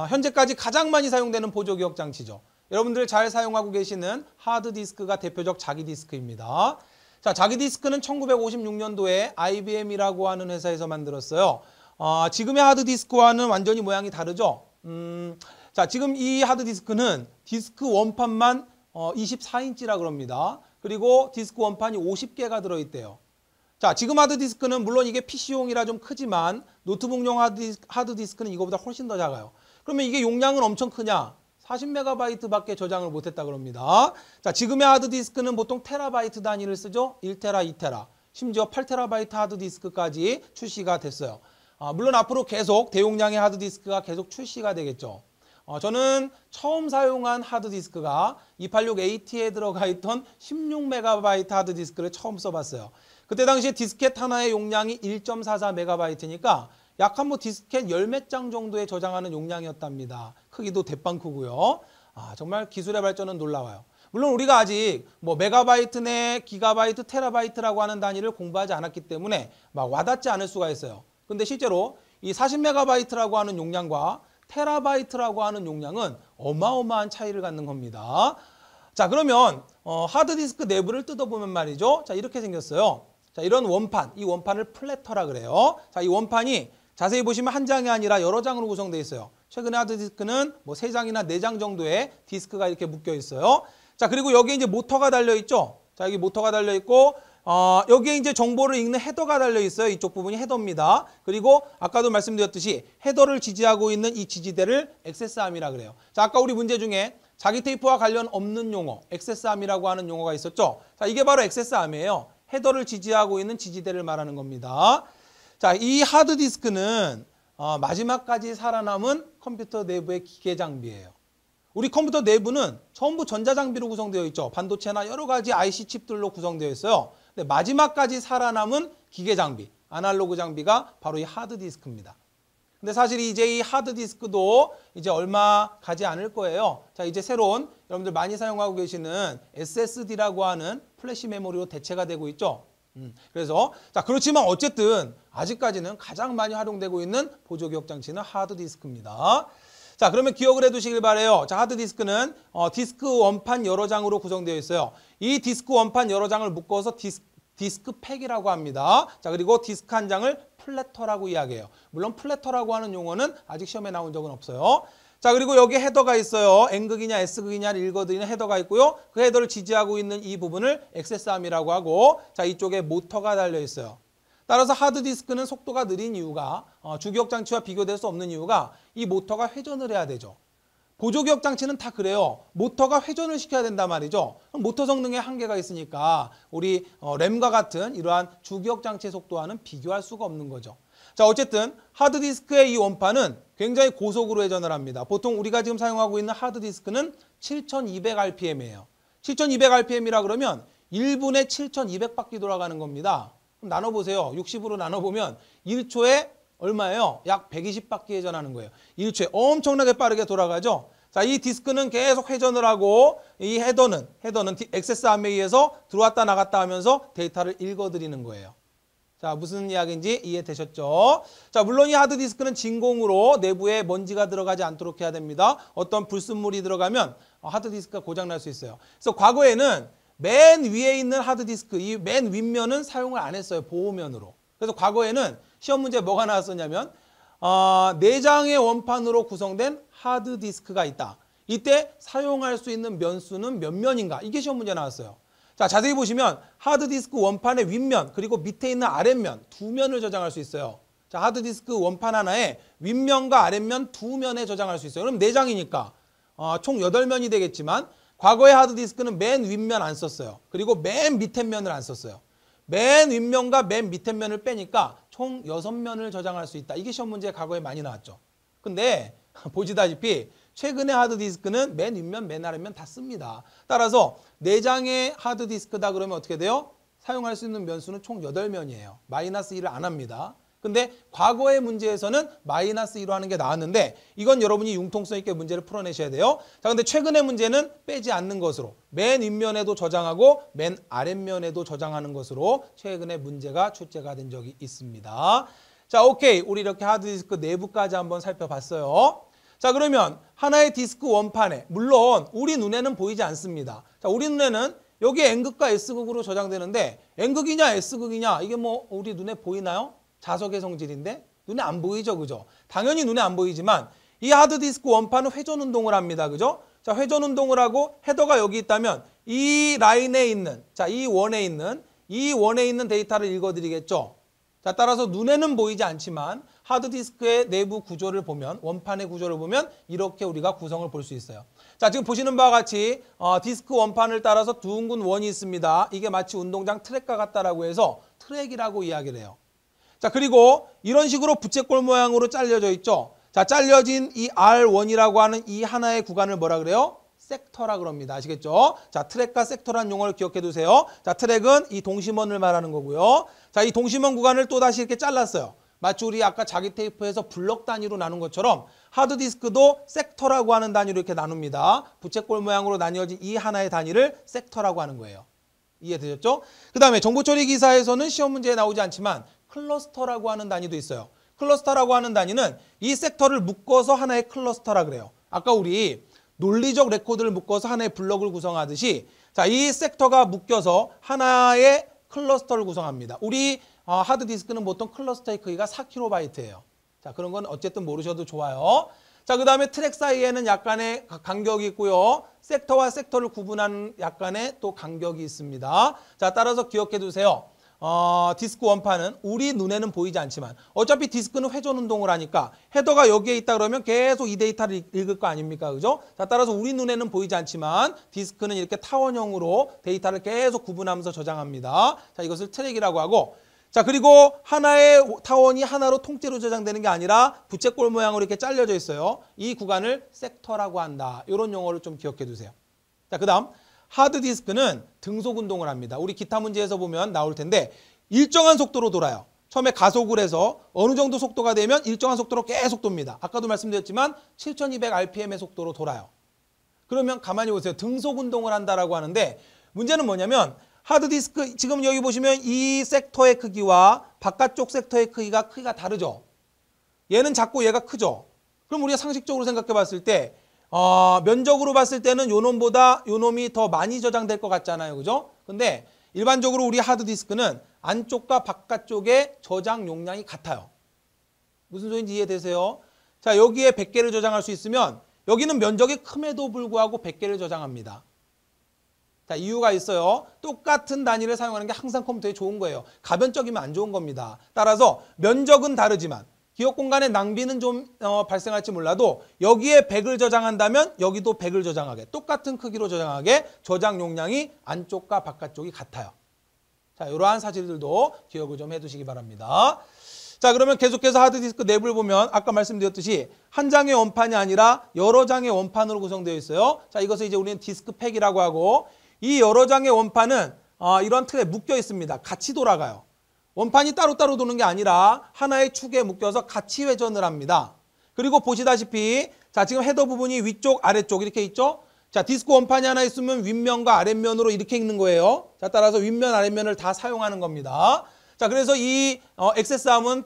현재까지 가장 많이 사용되는 보조기억 장치죠. 여러분들 잘 사용하고 계시는 하드디스크가 대표적 자기 디스크입니다. 자, 자기 디스크는 1956년도에 IBM이라고 하는 회사에서 만들었어요. 지금의 하드디스크와는 완전히 모양이 다르죠. 자, 지금 이 하드디스크는 디스크 원판만 24인치라 그럽니다. 그리고 디스크 원판이 50개가 들어있대요. 자, 지금 하드디스크는 물론 이게 PC용이라 좀 크지만 노트북용 하드디스크는 이거보다 훨씬 더 작아요. 그러면 이게 용량은 엄청 크냐? 40MB밖에 저장을 못했다 그럽니다. 자, 지금의 하드디스크는 보통 테라바이트 단위를 쓰죠. 1테라, 2테라, 심지어 8TB 하드디스크까지 출시가 됐어요. 물론 앞으로 계속 대용량의 하드디스크가 계속 출시가 되겠죠. 저는 처음 사용한 하드디스크가 286AT에 들어가 있던 16MB 하드디스크를 처음 써봤어요. 그때 당시에 디스켓 하나의 용량이 1.44MB니까 약 한 디스켓 10몇 장 정도에 저장하는 용량이었답니다. 크기도 대빵 크고요. 정말 기술의 발전은 놀라워요. 물론 우리가 아직 뭐 메가바이트 내 기가바이트, 테라바이트라고 하는 단위를 공부하지 않았기 때문에 막 와닿지 않을 수가 있어요. 근데 실제로 이 40MB라고 하는 용량과 테라바이트라고 하는 용량은 어마어마한 차이를 갖는 겁니다. 자, 그러면 하드디스크 내부를 뜯어보면 말이죠. 자, 이렇게 생겼어요. 자, 이런 원판, 이 원판을 플래터라 그래요. 자, 이 원판이 자세히 보시면 한 장이 아니라 여러 장으로 구성되어 있어요. 최근에 하드디스크는 뭐 3장이나 4장 정도의 디스크가 이렇게 묶여 있어요. 자, 그리고 여기에 이제 모터가 달려 있죠. 자, 여기 모터가 달려 있고 여기에 이제 정보를 읽는 헤더가 달려 있어요. 이쪽 부분이 헤더입니다. 그리고 아까도 말씀드렸듯이 헤더를 지지하고 있는 이 지지대를 액세스암이라 그래요. 자, 아까 우리 문제 중에 자기 테이프와 관련 없는 용어, 액세스암이라고 하는 용어가 있었죠. 자, 이게 바로 액세스암이에요. 헤더를 지지하고 있는 지지대를 말하는 겁니다. 자, 이 하드디스크는 마지막까지 살아남은 컴퓨터 내부의 기계 장비예요. 우리 컴퓨터 내부는 전부 전자장비로 구성되어 있죠. 반도체나 여러 가지 IC 칩들로 구성되어 있어요. 근데 마지막까지 살아남은 기계 장비, 아날로그 장비가 바로 이 하드디스크입니다. 근데 사실 이제 이 하드디스크도 이제 얼마 가지 않을 거예요. 자, 이제 새로운 여러분들 많이 사용하고 계시는 SSD라고 하는 플래시 메모리로 대체가 되고 있죠. 그래서 자, 그렇지만 어쨌든 아직까지는 가장 많이 활용되고 있는 보조기억 장치는 하드디스크입니다. 자, 그러면 기억을 해두시길 바래요. 자, 하드디스크는 디스크 원판 여러 장으로 구성되어 있어요. 이 디스크 원판 여러 장을 묶어서 디스크팩이라고 합니다. 자, 그리고 디스크 한 장을 플래터라고 이야기해요. 물론 플래터라고 하는 용어는 아직 시험에 나온 적은 없어요. 자, 그리고 여기 헤더가 있어요. N극이냐 S극이냐를 읽어드리는 헤더가 있고요. 그 헤더를 지지하고 있는 이 부분을 액세스암이라고 하고, 자, 이쪽에 모터가 달려 있어요. 따라서 하드디스크는 속도가 느린 이유가, 주기억 장치와 비교될 수 없는 이유가 이 모터가 회전을 해야 되죠. 보조기억 장치는 다 그래요. 모터가 회전을 시켜야 된단 말이죠. 그럼 모터 성능에 한계가 있으니까 우리 램과 같은 이러한 주기억 장치의 속도와는 비교할 수가 없는 거죠. 자, 어쨌든 하드디스크의 이 원판은 굉장히 고속으로 회전을 합니다. 보통 우리가 지금 사용하고 있는 하드디스크는 7200rpm이에요. 7200rpm이라 그러면 1분에 7200바퀴 돌아가는 겁니다. 그럼 나눠보세요. 60으로 나눠보면 1초에 얼마예요? 약 120바퀴 회전하는 거예요. 1초에 엄청나게 빠르게 돌아가죠. 자, 이 디스크는 계속 회전을 하고 이 헤더는 액세스암에 의해서 들어왔다 나갔다 하면서 데이터를 읽어드리는 거예요. 자, 무슨 이야기인지 이해되셨죠? 자, 물론 이 하드디스크는 진공으로 내부에 먼지가 들어가지 않도록 해야 됩니다. 어떤 불순물이 들어가면 하드디스크가 고장날 수 있어요. 그래서 과거에는 맨 위에 있는 하드디스크, 이 맨 윗면은 사용을 안 했어요. 보호면으로. 그래서 과거에는 시험 문제에 뭐가 나왔었냐면 4장의 원판으로 구성된 하드디스크가 있다. 이때 사용할 수 있는 면수는 몇 면인가? 이게 시험 문제 나왔어요. 자, 자세히 보시면 하드디스크 원판의 윗면 그리고 밑에 있는 아랫면 두 면을 저장할 수 있어요. 자, 하드디스크 원판 하나에 윗면과 아랫면 두 면에 저장할 수 있어요. 그럼 4장이니까 총 8면이 되겠지만 과거의 하드디스크는 맨 윗면 안 썼어요. 그리고 맨 밑에 면을 안 썼어요. 맨 윗면과 맨 밑에 면을 빼니까 총 6면을 저장할 수 있다. 이게 시험 문제에 과거에 많이 나왔죠. 근데 보시다시피 최근의 하드디스크는 맨 윗면, 맨 아랫면 다 씁니다. 따라서 4장의 하드디스크다 그러면 어떻게 돼요? 사용할 수 있는 면수는 총 8면이에요. 마이너스 1을 안 합니다. 근데 과거의 문제에서는 마이너스 1로 하는 게 나왔는데 이건 여러분이 융통성 있게 문제를 풀어내셔야 돼요. 자, 근데 최근의 문제는 빼지 않는 것으로 맨 윗면에도 저장하고 맨 아랫면에도 저장하는 것으로 최근의 문제가 출제가 된 적이 있습니다. 자, 오케이. 우리 이렇게 하드디스크 내부까지 한번 살펴봤어요. 자, 그러면 하나의 디스크 원판에 물론 우리 눈에는 보이지 않습니다. 자, 우리 눈에는 여기 N극과 S극으로 저장되는데 N극이냐 S극이냐 이게 뭐 우리 눈에 보이나요? 자석의 성질인데 눈에 안 보이죠, 그죠? 당연히 눈에 안 보이지만 이 하드디스크 원판은 회전 운동을 합니다, 그죠? 자, 회전 운동을 하고 헤더가 여기 있다면 이 라인에 있는, 자, 이 원에 있는 데이터를 읽어드리겠죠. 자, 따라서 눈에는 보이지 않지만 하드디스크의 내부 구조를 보면, 원판의 구조를 보면 이렇게 우리가 구성을 볼 수 있어요. 자, 지금 보시는 바와 같이 디스크 원판을 따라서 둥근 원이 있습니다. 이게 마치 운동장 트랙과 같다라고 해서 트랙이라고 이야기를 해요. 자, 그리고 이런 식으로 부채꼴 모양으로 잘려져 있죠. 자, 잘려진 이 R1이라고 하는 이 하나의 구간을 뭐라 그래요? 섹터라 그럽니다. 아시겠죠? 자, 트랙과 섹터라는 용어를 기억해 두세요. 자, 트랙은 이 동심원을 말하는 거고요. 자, 이 동심원 구간을 또 다시 이렇게 잘랐어요. 마치 우리 아까 자기 테이프에서 블럭 단위로 나눈 것처럼 하드디스크도 섹터라고 하는 단위로 이렇게 나눕니다. 부채꼴 모양으로 나뉘어진 이 하나의 단위를 섹터라고 하는 거예요. 이해되셨죠? 그 다음에 정보처리 기사에서는 시험 문제에 나오지 않지만 클러스터라고 하는 단위도 있어요. 클러스터라고 하는 단위는 이 섹터를 묶어서 하나의 클러스터라 그래요. 아까 우리 논리적 레코드를 묶어서 하나의 블럭을 구성하듯이 자, 이 섹터가 묶여서 하나의 클러스터를 구성합니다. 우리 하드디스크는 보통 클러스터의 크기가 4kB예요. 자, 그런 건 어쨌든 모르셔도 좋아요. 자, 그 다음에 트랙 사이에는 약간의 간격이 있고요. 섹터와 섹터를 구분하는 약간의 또 간격이 있습니다. 자, 따라서 기억해 두세요. 디스크 원판은 우리 눈에는 보이지 않지만 어차피 디스크는 회전 운동을 하니까 헤더가 여기에 있다 그러면 계속 이 데이터를 읽을 거 아닙니까? 그죠? 자, 따라서 우리 눈에는 보이지 않지만 디스크는 이렇게 타원형으로 데이터를 계속 구분하면서 저장합니다. 자, 이것을 트랙이라고 하고 자, 그리고 하나의 타원이 하나로 통째로 저장되는 게 아니라 부채꼴 모양으로 이렇게 잘려져 있어요. 이 구간을 섹터라고 한다. 이런 용어를 좀 기억해 두세요. 자, 그 다음 하드디스크는 등속 운동을 합니다. 우리 기타 문제에서 보면 나올 텐데 일정한 속도로 돌아요. 처음에 가속을 해서 어느 정도 속도가 되면 일정한 속도로 계속 돕니다. 아까도 말씀드렸지만 7200rpm의 속도로 돌아요. 그러면 가만히 보세요. 등속 운동을 한다라고 하는데 문제는 뭐냐면 하드디스크 지금 여기 보시면 이 섹터의 크기와 바깥쪽 섹터의 크기가 다르죠. 얘는 작고 얘가 크죠. 그럼 우리가 상식적으로 생각해 봤을 때 면적으로 봤을 때는 요 놈보다 요 놈이 더 많이 저장될 것 같잖아요. 그죠? 근데 일반적으로 우리 하드디스크는 안쪽과 바깥쪽의 저장 용량이 같아요. 무슨 소리인지 이해되세요? 자, 여기에 100개를 저장할 수 있으면 여기는 면적이 큼에도 불구하고 100개를 저장합니다. 자, 이유가 있어요. 똑같은 단위를 사용하는 게 항상 컴퓨터에 좋은 거예요. 가변적이면 안 좋은 겁니다. 따라서 면적은 다르지만 기억 공간의 낭비는 좀 발생할지 몰라도 여기에 100을 저장한다면 여기도 100을 저장하게, 똑같은 크기로 저장하게 저장 용량이 안쪽과 바깥쪽이 같아요. 자, 이러한 사실들도 기억을 좀 해두시기 바랍니다. 자, 그러면 계속해서 하드디스크 내부를 보면 아까 말씀드렸듯이 한 장의 원판이 아니라 여러 장의 원판으로 구성되어 있어요. 자, 이것을 이제 우리는 디스크팩이라고 하고, 이 여러 장의 원판은 이런 틀에 묶여 있습니다. 같이 돌아가요. 원판이 따로따로 도는 게 아니라 하나의 축에 묶여서 같이 회전을 합니다. 그리고 보시다시피 자, 지금 헤더 부분이 위쪽 아래쪽 이렇게 있죠. 자, 디스크 원판이 하나 있으면 윗면과 아랫면으로 이렇게 있는 거예요. 자, 따라서 윗면 아랫면을 다 사용하는 겁니다. 자, 그래서 이 액세스함은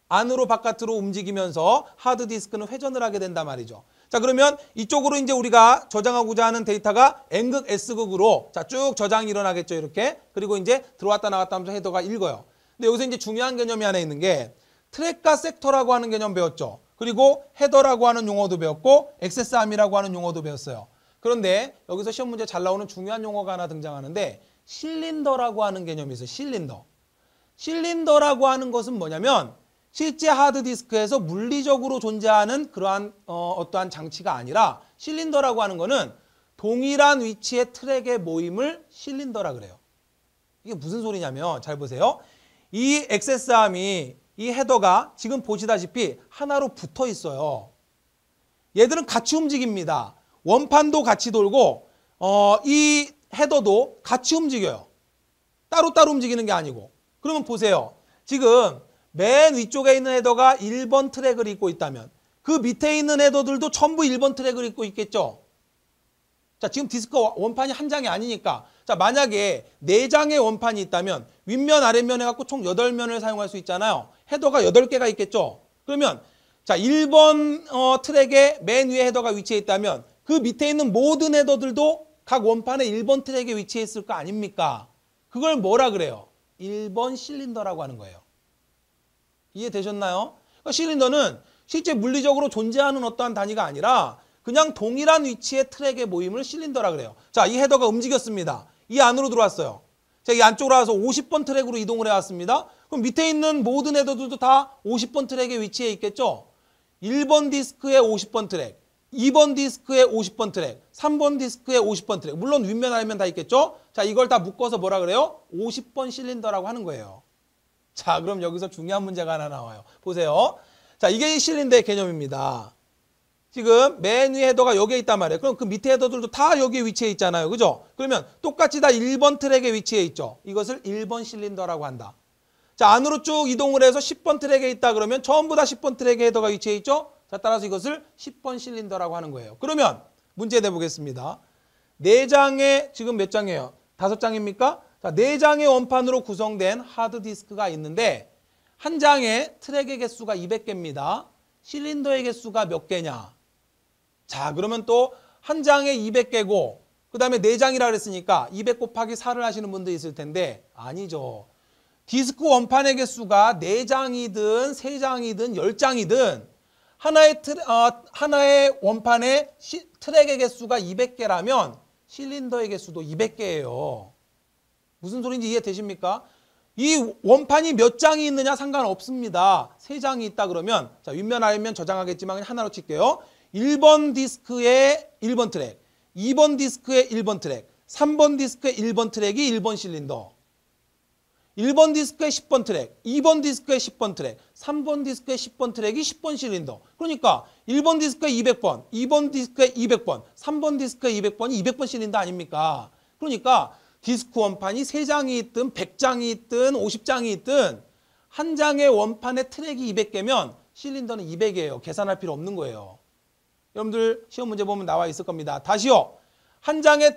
안으로 바깥으로 움직이면서 하드디스크는 회전을 하게 된단 말이죠. 자, 그러면 이쪽으로 이제 우리가 저장하고자 하는 데이터가 N극, S극으로 자, 쭉 저장이 일어나겠죠, 이렇게. 그리고 이제 들어왔다 나갔다 하면서 헤더가 읽어요. 근데 여기서 이제 중요한 개념이 하나 있는 게 트랙과 섹터라고 하는 개념 배웠죠. 그리고 헤더라고 하는 용어도 배웠고 액세스함이라고 하는 용어도 배웠어요. 그런데 여기서 시험 문제 잘 나오는 중요한 용어가 하나 등장하는데 실린더라고 하는 개념이 있어요. 실린더. 실린더라고 하는 것은 뭐냐면 실제 하드디스크에서 물리적으로 존재하는 그러한 어떠한 장치가 아니라 실린더라고 하는 거는 동일한 위치의 트랙의 모임을 실린더라 그래요. 이게 무슨 소리냐면 잘 보세요. 이 액세스함이 이 헤더가 지금 보시다시피 하나로 붙어 있어요. 얘들은 같이 움직입니다. 원판도 같이 돌고 이 헤더도 같이 움직여요. 따로따로 움직이는 게 아니고. 그러면 보세요. 지금 맨 위쪽에 있는 헤더가 1번 트랙을 잇고 있다면 그 밑에 있는 헤더들도 전부 1번 트랙을 잇고 있겠죠. 자, 지금 디스크 원판이 한 장이 아니니까 자, 만약에 4장의 원판이 있다면 윗면 아랫면 해갖고 총 8면을 사용할 수 있잖아요. 헤더가 8개가 있겠죠. 그러면 자, 1번 트랙의 맨 위에 헤더가 위치해 있다면 그 밑에 있는 모든 헤더들도 각 원판의 1번 트랙에 위치해 있을 거 아닙니까? 그걸 뭐라 그래요? 1번 실린더라고 하는 거예요. 이해되셨나요? 그러니까 실린더는 실제 물리적으로 존재하는 어떠한 단위가 아니라 그냥 동일한 위치의 트랙의 모임을 실린더라 그래요. 자, 이 헤더가 움직였습니다. 이 안으로 들어왔어요. 자, 이 안쪽으로 와서 50번 트랙으로 이동을 해왔습니다. 그럼 밑에 있는 모든 헤더들도 다 50번 트랙에 위치해 있겠죠? 1번 디스크에 50번 트랙, 2번 디스크에 50번 트랙, 3번 디스크에 50번 트랙. 물론 윗면 아래면 다 있겠죠? 자, 이걸 다 묶어서 뭐라 그래요? 50번 실린더라고 하는 거예요. 자, 그럼 여기서 중요한 문제가 하나 나와요. 보세요. 자, 이게 실린더의 개념입니다. 지금 맨 위에 헤더가 여기에 있단 말이에요. 그럼 그 밑에 헤더들도 다 여기에 위치해 있잖아요. 그죠? 그러면 똑같이 다 1번 트랙에 위치해 있죠. 이것을 1번 실린더라고 한다. 자, 안으로 쭉 이동을 해서 10번 트랙에 있다 그러면 전부 다 10번 트랙에 헤더가 위치해 있죠. 자, 따라서 이것을 10번 실린더라고 하는 거예요. 그러면 문제 내보겠습니다. 4장의 지금 몇 장이에요? 5장입니까? 자, 4장의 원판으로 구성된 하드디스크가 있는데 한 장의 트랙의 개수가 200개입니다. 실린더의 개수가 몇 개냐? 자, 그러면 또 한 장에 200개고 그 다음에 4장이라 그랬으니까 200 곱하기 4를 하시는 분도 있을 텐데 아니죠. 디스크 원판의 개수가 4장이든 3장이든 10장이든 하나의 원판의 트랙의 개수가 200개라면 실린더의 개수도 200개예요. 무슨 소리인지 이해되십니까? 이 원판이 몇 장이 있느냐 상관없습니다. 3장이 있다 그러면 자, 윗면 아랫면 저장하겠지만 그냥 하나로 칠게요. 1번 디스크에 1번 트랙, 2번 디스크에 1번 트랙, 3번 디스크에 1번 트랙이 1번 실린더, 1번 디스크에 10번 트랙, 2번 디스크에 10번 트랙, 3번 디스크에 10번 트랙이 10번 실린더. 그러니까 1번 디스크에 200번, 2번 디스크에 200번, 3번 디스크에 200번이 200번 실린더 아닙니까? 그러니까 디스크 원판이 3장이 있든 100장이 있든 50장이 있든 한 장의 원판의 트랙이 200개면 실린더는 200이에요. 계산할 필요 없는 거예요. 여러분들 시험 문제 보면 나와 있을 겁니다. 다시요. 한 장의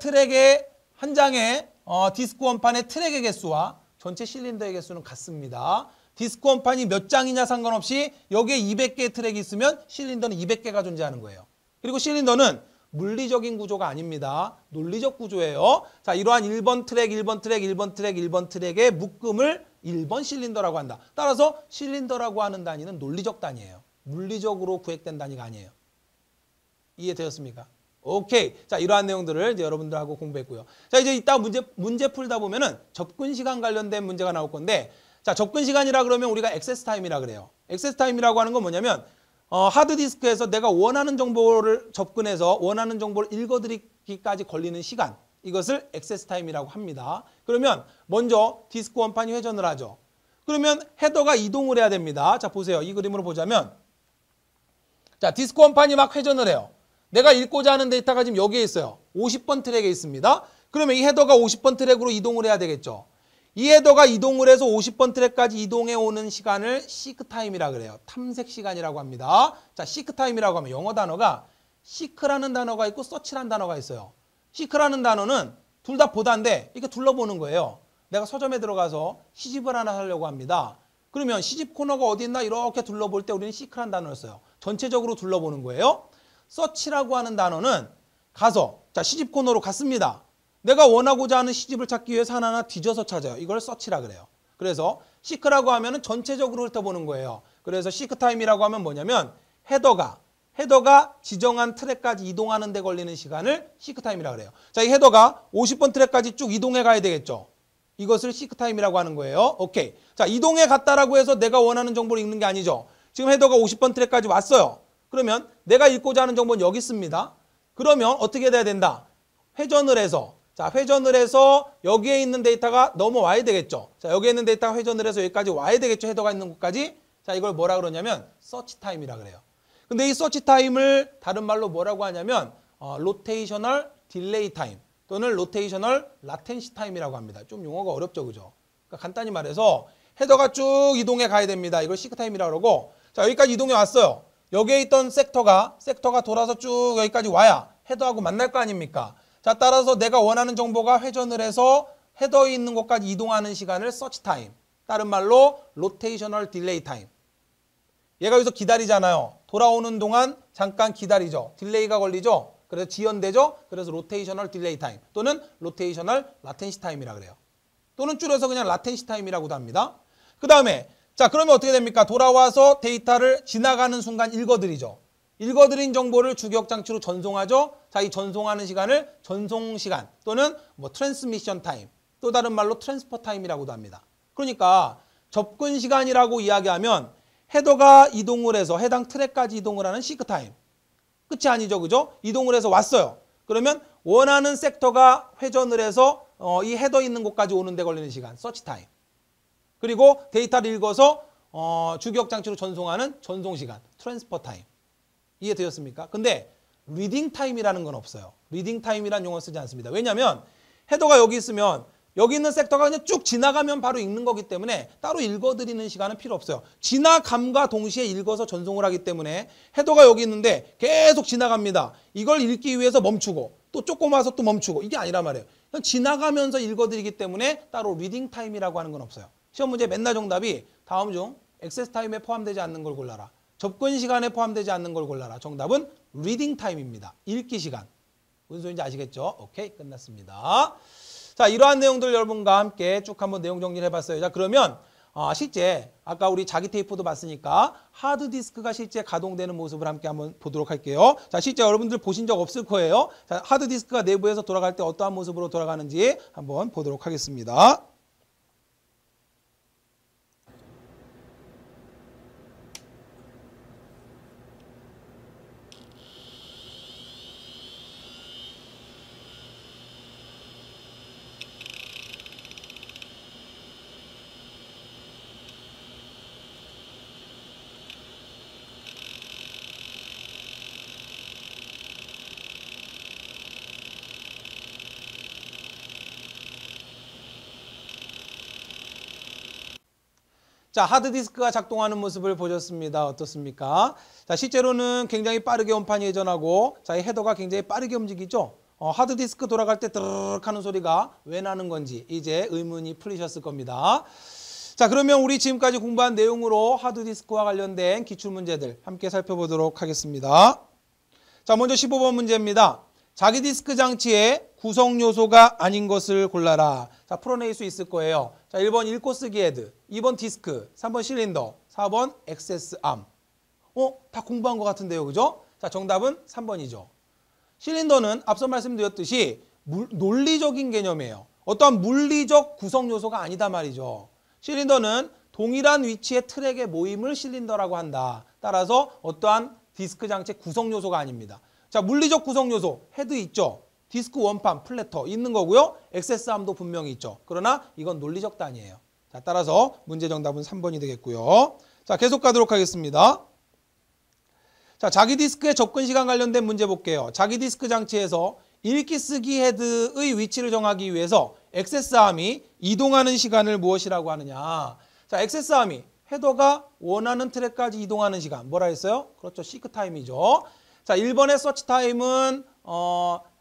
디스크 원판의 트랙의 개수와 전체 실린더의 개수는 같습니다. 디스크 원판이 몇 장이냐 상관없이 여기에 200개의 트랙이 있으면 실린더는 200개가 존재하는 거예요. 그리고 실린더는 물리적인 구조가 아닙니다. 논리적 구조예요. 자, 이러한 1번 트랙, 1번 트랙, 1번 트랙, 1번 트랙의 묶음을 1번 실린더라고 한다. 따라서 실린더라고 하는 단위는 논리적 단위예요. 물리적으로 구획된 단위가 아니에요. 이해되었습니까? 오케이. 자, 이러한 내용들을 이제 여러분들하고 공부했고요. 자, 이제 이따 문제 풀다 보면은 접근 시간 관련된 문제가 나올 건데, 자, 접근 시간이라 그러면 우리가 액세스 타임이라 그래요. 액세스 타임이라고 하는 건 뭐냐면, 하드디스크에서 내가 원하는 정보를 접근해서 원하는 정보를 읽어드리기까지 걸리는 시간. 이것을 액세스 타임이라고 합니다. 그러면 먼저 디스크 원판이 회전을 하죠. 그러면 헤더가 이동을 해야 됩니다. 자, 보세요. 이 그림으로 보자면, 자, 디스크 원판이 막 회전을 해요. 내가 읽고자 하는 데이터가 지금 여기에 있어요. 50번 트랙에 있습니다. 그러면 이 헤더가 50번 트랙으로 이동을 해야 되겠죠. 이 헤더가 이동을 해서 50번 트랙까지 이동해 오는 시간을 시크 타임이라 그래요. 탐색 시간이라고 합니다. 자, 시크 타임이라고 하면 영어 단어가 시크라는 단어가 있고 서치라는 단어가 있어요. 시크라는 단어는 둘 다 보다인데 이렇게 둘러보는 거예요. 내가 서점에 들어가서 시집을 하나 사려고 합니다. 그러면 시집 코너가 어디 있나 이렇게 둘러볼 때 우리는 시크라는 단어를 써요. 전체적으로 둘러보는 거예요. 서치라고 하는 단어는 가서, 자, 시집 코너로 갔습니다. 내가 원하고자 하는 시집을 찾기 위해서 하나하나 뒤져서 찾아요. 이걸 서치라 그래요. 그래서 시크라고 하면은 전체적으로 훑어보는 거예요. 그래서 시크 타임이라고 하면 뭐냐면 헤더가 지정한 트랙까지 이동하는 데 걸리는 시간을 시크 타임이라 그래요. 자, 이 헤더가 50번 트랙까지 쭉 이동해 가야 되겠죠. 이것을 시크 타임이라고 하는 거예요. 오케이. 자, 이동해 갔다라고 해서 내가 원하는 정보를 읽는 게 아니죠. 지금 헤더가 50번 트랙까지 왔어요. 그러면 내가 읽고자 하는 정보는 여기 있습니다. 그러면 어떻게 돼야 된다? 회전을 해서, 자, 회전을 해서 여기에 있는 데이터가 넘어와야 되겠죠. 자, 여기에 있는 데이터가 회전을 해서 여기까지 와야 되겠죠. 헤더가 있는 곳까지. 자, 이걸 뭐라 그러냐면 서치 타임이라 그래요. 근데 이 서치 타임을 다른 말로 뭐라고 하냐면 로테이셔널 딜레이 타임 또는 로테이셔널 라텐시 타임이라고 합니다. 좀 용어가 어렵죠, 그죠? 그러니까 간단히 말해서 헤더가 쭉 이동해 가야 됩니다. 이걸 시크 타임이라고 그러고, 자, 여기까지 이동해 왔어요. 여기에 있던 섹터가 돌아서 쭉 여기까지 와야 헤더하고 만날 거 아닙니까? 자, 따라서 내가 원하는 정보가 회전을 해서 헤더에 있는 곳까지 이동하는 시간을 서치 타임. 다른 말로 로테이셔널 딜레이 타임. 얘가 여기서 기다리잖아요. 돌아오는 동안 잠깐 기다리죠. 딜레이가 걸리죠. 그래서 지연되죠. 그래서 로테이셔널 딜레이 타임 또는 로테이셔널 라텐시 타임이라 그래요. 또는 줄여서 그냥 라텐시 타임이라고도 합니다. 그 다음에 자, 그러면 어떻게 됩니까? 돌아와서 데이터를 지나가는 순간 읽어드리죠. 읽어드린 정보를 주기억 장치로 전송하죠. 자, 이 전송하는 시간을 전송 시간 또는 뭐 트랜스미션 타임, 또 다른 말로 트랜스퍼 타임이라고도 합니다. 그러니까 접근 시간이라고 이야기하면 헤더가 이동을 해서 해당 트랙까지 이동을 하는 시크 타임. 끝이 아니죠, 그죠? 이동을 해서 왔어요. 그러면 원하는 섹터가 회전을 해서 이 헤더 있는 곳까지 오는 데 걸리는 시간, 서치 타임. 그리고 데이터를 읽어서 주기억 장치로 전송하는 전송 시간, 트랜스퍼 타임. 이해되었습니까? 근데 리딩 타임이라는 건 없어요. 리딩 타임이라는 용어 쓰지 않습니다. 왜냐하면 헤더가 여기 있으면 여기 있는 섹터가 그냥 쭉 지나가면 바로 읽는 거기 때문에 따로 읽어드리는 시간은 필요 없어요. 지나감과 동시에 읽어서 전송을 하기 때문에 헤더가 여기 있는데 계속 지나갑니다. 이걸 읽기 위해서 멈추고 또 조금 와서 또 멈추고 이게 아니란 말이에요. 그냥 지나가면서 읽어드리기 때문에 따로 리딩 타임이라고 하는 건 없어요. 시험 문제 맨날 정답이 다음 중 액세스 타임에 포함되지 않는 걸 골라라. 접근 시간에 포함되지 않는 걸 골라라. 정답은 리딩 타임입니다. 읽기 시간. 무슨 소리인지 아시겠죠? 오케이, 끝났습니다. 자, 이러한 내용들 여러분과 함께 쭉 한번 내용 정리를 해봤어요. 자, 그러면 실제 아까 우리 자기 테이프도 봤으니까 하드디스크가 실제 가동되는 모습을 함께 한번 보도록 할게요. 자, 실제 여러분들 보신 적 없을 거예요. 자, 하드디스크가 내부에서 돌아갈 때 어떠한 모습으로 돌아가는지 한번 보도록 하겠습니다. 자, 하드디스크가 작동하는 모습을 보셨습니다. 어떻습니까? 자, 실제로는 굉장히 빠르게 원판이 회전하고, 자, 이 헤더가 굉장히 빠르게 움직이죠. 하드디스크 돌아갈 때 드르륵 하는 소리가 왜 나는 건지 이제 의문이 풀리셨을 겁니다. 자, 그러면 우리 지금까지 공부한 내용으로 하드디스크와 관련된 기출문제들 함께 살펴보도록 하겠습니다. 자, 먼저 15번 문제입니다. 자기 디스크 장치의 구성 요소가 아닌 것을 골라라. 자, 풀어낼 수 있을 거예요. 자, 1번 읽고 쓰기 헤드, 2번 디스크, 3번 실린더, 4번 액세스 암. 다 공부한 것 같은데요, 그죠? 자, 정답은 3번이죠. 실린더는 앞서 말씀드렸듯이 논리적인 개념이에요. 어떠한 물리적 구성 요소가 아니다 말이죠. 실린더는 동일한 위치의 트랙의 모임을 실린더라고 한다. 따라서 어떠한 디스크 장치의 구성 요소가 아닙니다. 자, 물리적 구성 요소 헤드 있죠. 디스크 원판, 플래터 있는 거고요. 액세스암도 분명히 있죠. 그러나 이건 논리적 단위예요. 자, 따라서 문제 정답은 3번이 되겠고요. 자, 계속 가도록 하겠습니다. 자, 자기 디스크의 접근 시간 관련된 문제 볼게요. 자기 디스크 장치에서 읽기 쓰기 헤드의 위치를 정하기 위해서 액세스암이 이동하는 시간을 무엇이라고 하느냐. 자, 액세스암이 헤더가 원하는 트랙까지 이동하는 시간 뭐라 했어요? 그렇죠. 시크 타임이죠. 자, 1번의 서치 타임은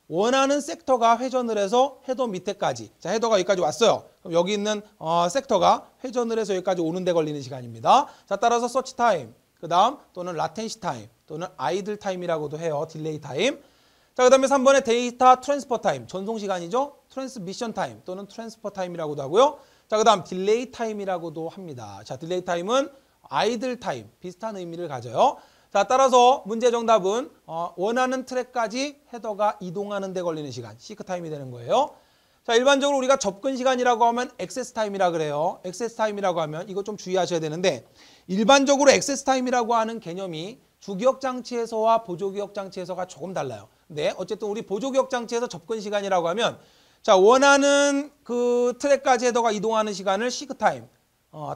원하는 섹터가 회전을 해서 헤더 밑에까지. 자, 헤더가 여기까지 왔어요. 그럼 여기 있는 섹터가 회전을 해서 여기까지 오는 데 걸리는 시간입니다. 자, 따라서 서치 타임, 그 다음 또는 라텐시 타임 또는 아이들 타임이라고도 해요. 딜레이 타임. 자, 그 다음에 3번의 데이터 트랜스퍼 타임, 전송 시간이죠. 트랜스미션 타임 또는 트랜스퍼 타임이라고도 하고요. 자, 그 다음 딜레이 타임이라고도 합니다. 자, 딜레이 타임은 아이들 타임, 비슷한 의미를 가져요. 자, 따라서 문제 정답은 원하는 트랙까지 헤더가 이동하는 데 걸리는 시간, 시크 타임이 되는 거예요. 자, 일반적으로 우리가 접근 시간이라고 하면 액세스 타임이라 그래요. 액세스 타임이라고 하면 이거 좀 주의하셔야 되는데 일반적으로 액세스 타임이라고 하는 개념이 주기억 장치에서와 보조기억 장치에서가 조금 달라요. 근데 어쨌든 우리 보조기억 장치에서 접근 시간이라고 하면 자, 원하는 그 트랙까지 헤더가 이동하는 시간을 시크 타임,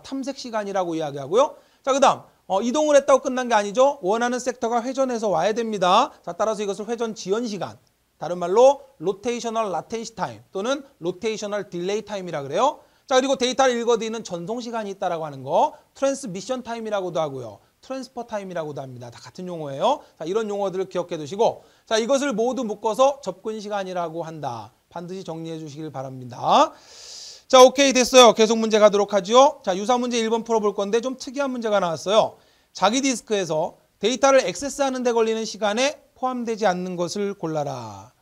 탐색 시간이라고 이야기하고요. 자, 그 다음 이동을 했다고 끝난 게 아니죠. 원하는 섹터가 회전해서 와야 됩니다. 자, 따라서 이것을 회전 지연 시간, 다른 말로 로테이셔널 라텐시 타임 또는 로테이셔널 딜레이 타임이라 그래요. 자, 그리고 데이터를 읽어드리는 전송 시간이 있다라고 하는 거 트랜스미션 타임이라고도 하고요. 트랜스퍼 타임이라고도 합니다. 다 같은 용어예요. 자, 이런 용어들을 기억해 두시고 자, 이것을 모두 묶어서 접근 시간이라고 한다. 반드시 정리해 주시길 바랍니다. 자, 오케이 됐어요. 계속 문제 가도록 하죠. 자, 유사 문제 1번 풀어볼 건데 좀 특이한 문제가 나왔어요. 자기 디스크에서 데이터를 액세스하는 데 걸리는 시간에 포함되지 않는 것을 골라라.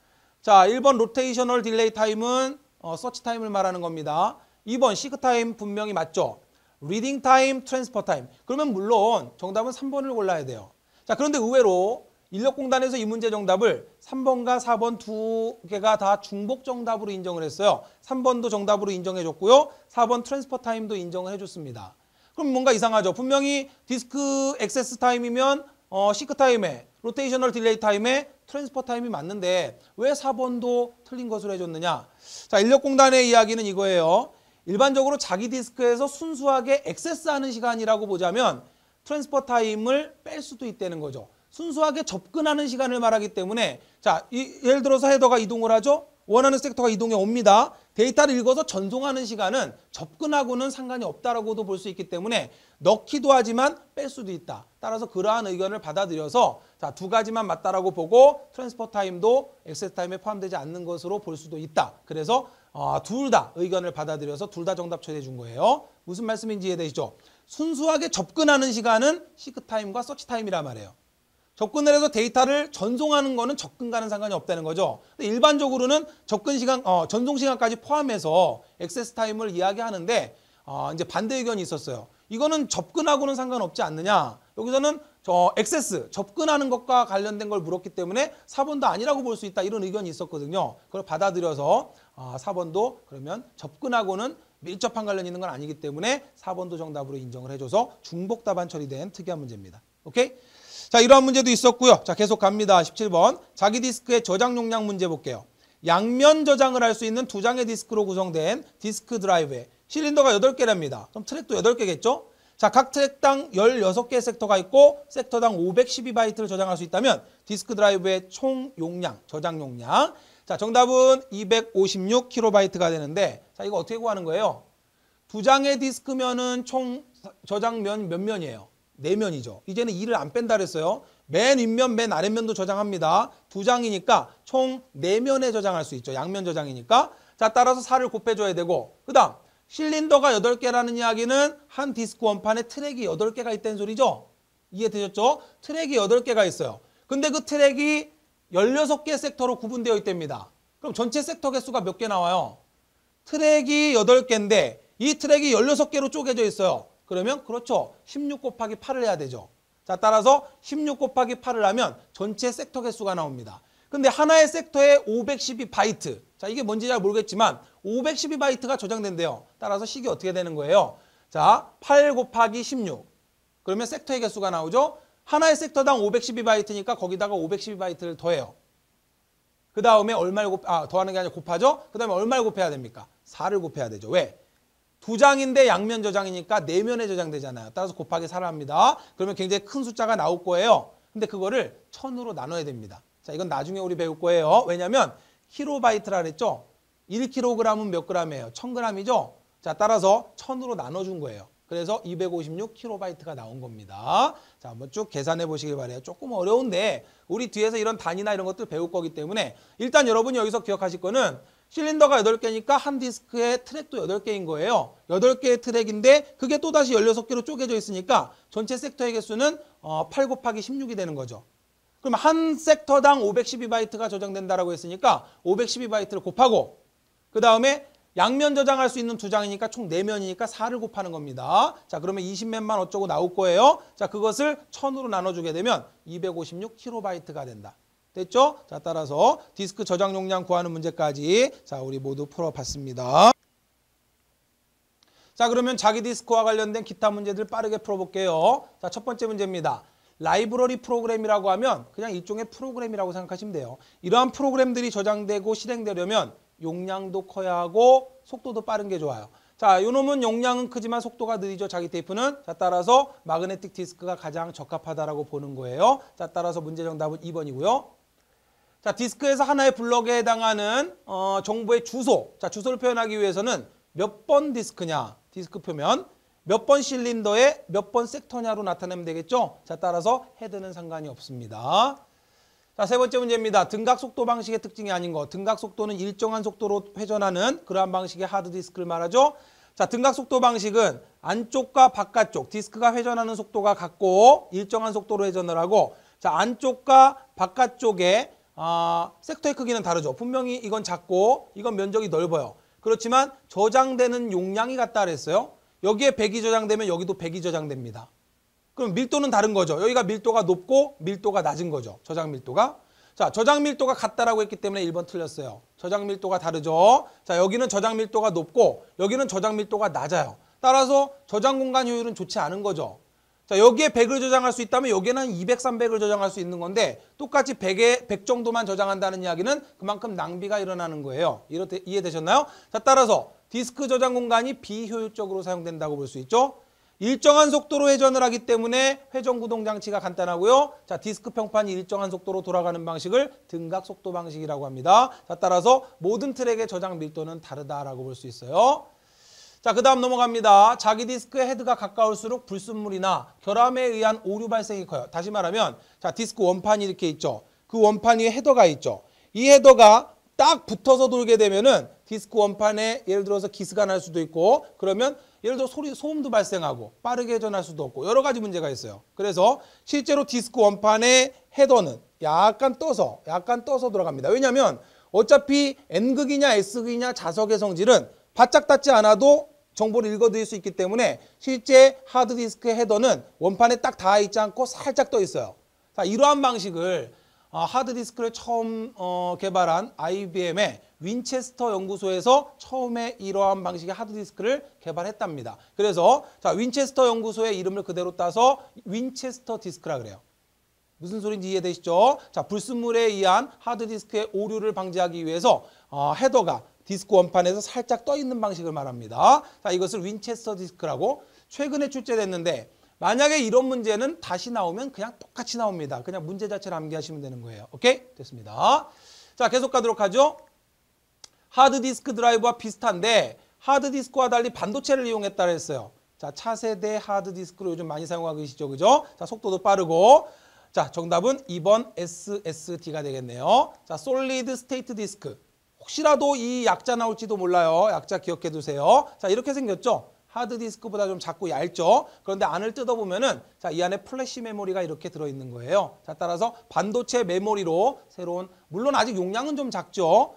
자, 1번 로테이셔널 딜레이 타임은 서치 타임을 말하는 겁니다. 2번 시크 타임 분명히 맞죠. 리딩 타임, 트랜스퍼 타임. 그러면 물론 정답은 3번을 골라야 돼요. 자, 그런데 의외로 인력공단에서 이 문제 정답을 3번과 4번 두 개가 다 중복 정답으로 인정을 했어요. 3번도 정답으로 인정해 줬고요. 4번 트랜스퍼 타임도 인정을 해줬습니다. 그럼 뭔가 이상하죠. 분명히 디스크 액세스 타임이면 시크 타임에 로테이셔널 딜레이 타임에 트랜스퍼 타임이 맞는데 왜 4번도 틀린 것으로 해줬느냐. 자, 인력공단의 이야기는 이거예요. 일반적으로 자기 디스크에서 순수하게 액세스하는 시간이라고 보자면 트랜스퍼 타임을 뺄 수도 있다는 거죠. 순수하게 접근하는 시간을 말하기 때문에 자, 예를 들어서 헤더가 이동을 하죠. 원하는 섹터가 이동해 옵니다. 데이터를 읽어서 전송하는 시간은 접근하고는 상관이 없다라고도 볼 수 있기 때문에 넣기도 하지만 뺄 수도 있다. 따라서 그러한 의견을 받아들여서 자, 두 가지만 맞다라고 보고 트랜스퍼 타임도 액세스 타임에 포함되지 않는 것으로 볼 수도 있다. 그래서 둘 다 의견을 받아들여서 둘 다 정답 처리해 준 거예요. 무슨 말씀인지 이해되시죠? 순수하게 접근하는 시간은 시크 타임과 서치 타임이란 말이에요. 접근을 해서 데이터를 전송하는 거는 접근과는 상관이 없다는 거죠. 근데 일반적으로는 접근 시간, 전송 시간까지 포함해서 액세스 타임을 이야기하는데 이제 반대 의견이 있었어요. 이거는 접근하고는 상관없지 않느냐. 여기서는 액세스, 접근하는 것과 관련된 걸 물었기 때문에 4번도 아니라고 볼 수 있다. 이런 의견이 있었거든요. 그걸 받아들여서 4번도 그러면 접근하고는 밀접한 관련이 있는 건 아니기 때문에 4번도 정답으로 인정을 해줘서 중복 답안 처리된 특이한 문제입니다. 오케이? 자, 이러한 문제도 있었고요. 자, 계속 갑니다. 17번. 자기 디스크의 저장 용량 문제 볼게요. 양면 저장을 할 수 있는 두 장의 디스크로 구성된 디스크 드라이브에 실린더가 8개랍니다. 그럼 트랙도 8개겠죠? 자, 각 트랙당 16개의 섹터가 있고 섹터당 512바이트를 저장할 수 있다면 디스크 드라이브의 총 용량, 저장 용량. 자, 정답은 256kB가 되는데 자, 이거 어떻게 구하는 거예요? 두 장의 디스크면은 총 저장면 몇 면이에요? 4면이죠. 이제는 2를 안 뺀다 그랬어요. 맨 윗면, 맨 아랫면도 저장합니다. 두 장이니까 총 4면에 저장할 수 있죠. 양면 저장이니까. 자, 따라서 4를 곱해줘야 되고 그 다음 실린더가 8개라는 이야기는 한 디스크 원판에 트랙이 8개가 있다는 소리죠. 이해되셨죠? 트랙이 8개가 있어요. 근데 그 트랙이 16개 섹터로 구분되어 있답니다. 그럼 전체 섹터 개수가 몇 개 나와요? 트랙이 8개인데 이 트랙이 16개로 쪼개져 있어요. 그러면 그렇죠. 16 곱하기 8을 해야 되죠. 자, 따라서 16 곱하기 8을 하면 전체 섹터 개수가 나옵니다. 근데 하나의 섹터에 512바이트. 자, 이게 뭔지 잘 모르겠지만 512바이트가 저장된대요. 따라서 식이 어떻게 되는 거예요? 자, 8 곱하기 16. 그러면 섹터의 개수가 나오죠? 하나의 섹터당 512바이트니까 거기다가 512바이트를 더해요. 그 다음에 얼마를 더하는 게 아니라 곱하죠? 그 다음에 얼마를 곱해야 됩니까? 4를 곱해야 되죠. 왜? 두 장인데 양면 저장이니까 내면에 저장되잖아요. 따라서 곱하기 4를 합니다. 그러면 굉장히 큰 숫자가 나올 거예요. 근데 그거를 1000으로 나눠야 됩니다. 자, 이건 나중에 우리 배울 거예요. 왜냐면 킬로바이트라 그랬죠? 1kg은 몇 g이에요? 1000g이죠? 자, 따라서 1000으로 나눠준 거예요. 그래서 256kB가 나온 겁니다. 자, 한번 쭉 계산해 보시길 바래요. 조금 어려운데 우리 뒤에서 이런 단위나 이런 것들 배울 거기 때문에 일단 여러분이 여기서 기억하실 거는 실린더가 8개니까 한 디스크에 트랙도 8개인 거예요. 8개의 트랙인데 그게 또다시 16개로 쪼개져 있으니까 전체 섹터의 개수는 8 곱하기 16이 되는 거죠. 그럼 한 섹터당 512바이트가 저장된다라고 했으니까 512바이트를 곱하고 그 다음에 양면 저장할 수 있는 두 장이니까 총 4면이니까 4를 곱하는 겁니다. 자, 그러면 20면만 어쩌고 나올 거예요. 자, 그것을 1000으로 나눠주게 되면 256kB가 된다. 됐죠? 자, 따라서 디스크 저장 용량 구하는 문제까지 자, 우리 모두 풀어봤습니다. 자, 그러면 자기 디스크와 관련된 기타 문제들 빠르게 풀어볼게요. 자, 첫 번째 문제입니다. 라이브러리 프로그램이라고 하면 그냥 일종의 프로그램이라고 생각하시면 돼요. 이러한 프로그램들이 저장되고 실행되려면 용량도 커야 하고 속도도 빠른 게 좋아요. 자, 요놈은 용량은 크지만 속도가 느리죠. 자기 테이프는. 자, 따라서 마그네틱 디스크가 가장 적합하다라고 보는 거예요. 자, 따라서 문제 정답은 2번이고요. 자, 디스크에서 하나의 블럭에 해당하는 정보의 주소. 자, 주소를 표현하기 위해서는 몇 번 디스크냐. 디스크 표면. 몇 번 실린더에 몇 번 섹터냐로 나타내면 되겠죠. 자, 따라서 헤드는 상관이 없습니다. 자, 세 번째 문제입니다. 등각 속도 방식의 특징이 아닌 것. 등각 속도는 일정한 속도로 회전하는 그러한 방식의 하드디스크를 말하죠. 자, 등각 속도 방식은 안쪽과 바깥쪽 디스크가 회전하는 속도가 같고 일정한 속도로 회전을 하고 자, 안쪽과 바깥쪽의 섹터의 크기는 다르죠. 분명히 이건 작고 이건 면적이 넓어요. 그렇지만 저장되는 용량이 같다 그랬어요. 여기에 100이 저장되면 여기도 100이 저장됩니다. 그럼 밀도는 다른 거죠. 여기가 밀도가 높고 밀도가 낮은 거죠. 저장 밀도가. 자, 저장 밀도가 같다라고 했기 때문에 1번 틀렸어요. 저장 밀도가 다르죠. 자, 여기는 저장 밀도가 높고 여기는 저장 밀도가 낮아요. 따라서 저장 공간 효율은 좋지 않은 거죠. 자, 여기에 100을 저장할 수 있다면 여기에는 한 200, 300을 저장할 수 있는 건데 똑같이 100 정도만 저장한다는 이야기는 그만큼 낭비가 일어나는 거예요. 이해되셨나요? 자, 따라서 디스크 저장 공간이 비효율적으로 사용된다고 볼 수 있죠. 일정한 속도로 회전을 하기 때문에 회전 구동 장치가 간단하고요. 자, 디스크 평판이 일정한 속도로 돌아가는 방식을 등각 속도 방식이라고 합니다. 자, 따라서 모든 트랙의 저장 밀도는 다르다라고 볼 수 있어요. 자, 그 다음 넘어갑니다. 자기 디스크의 헤드가 가까울수록 불순물이나 결함에 의한 오류 발생이 커요. 다시 말하면 자, 디스크 원판이 이렇게 있죠. 그 원판 위에 헤더가 있죠. 이 헤더가 딱 붙어서 돌게 되면은 디스크 원판에 예를 들어서 기스가 날 수도 있고 그러면 예를 들어 소음도 발생하고 빠르게 회전할 수도 없고 여러 가지 문제가 있어요. 그래서 실제로 디스크 원판의 헤더는 약간 떠서 돌아갑니다. 왜냐하면 어차피 N극이냐 S극이냐 자석의 성질은 바짝 닿지 않아도 정보를 읽어드릴 수 있기 때문에 실제 하드디스크의 헤더는 원판에 딱 닿아 있지 않고 살짝 떠 있어요. 자, 이러한 방식을 하드디스크를 처음 개발한 IBM의 윈체스터 연구소에서 처음에 이러한 방식의 하드디스크를 개발했답니다. 그래서 자, 윈체스터 연구소의 이름을 그대로 따서 윈체스터 디스크라 그래요. 무슨 소리인지 이해되시죠? 자, 불순물에 의한 하드디스크의 오류를 방지하기 위해서 헤더가 디스크 원판에서 살짝 떠 있는 방식을 말합니다. 자, 이것을 윈체스터 디스크라고 최근에 출제됐는데 만약에 이런 문제는 다시 나오면 그냥 똑같이 나옵니다. 그냥 문제 자체를 암기하시면 되는 거예요. 오케이? 됐습니다. 자, 계속 가도록 하죠. 하드디스크 드라이브와 비슷한데 하드디스크와 달리 반도체를 이용했다고 했어요. 자, 차세대 하드디스크로 요즘 많이 사용하고 계시죠. 그죠? 자, 속도도 빠르고. 자, 정답은 2번 SSD가 되겠네요. 자, 솔리드 스테이트 디스크. 혹시라도 이 약자 나올지도 몰라요. 약자 기억해 두세요. 자, 이렇게 생겼죠. 하드디스크보다 좀 작고 얇죠. 그런데 안을 뜯어보면은 자, 이 안에 플래시 메모리가 이렇게 들어있는 거예요. 자, 따라서 반도체 메모리로 새로운, 물론 아직 용량은 좀 작죠.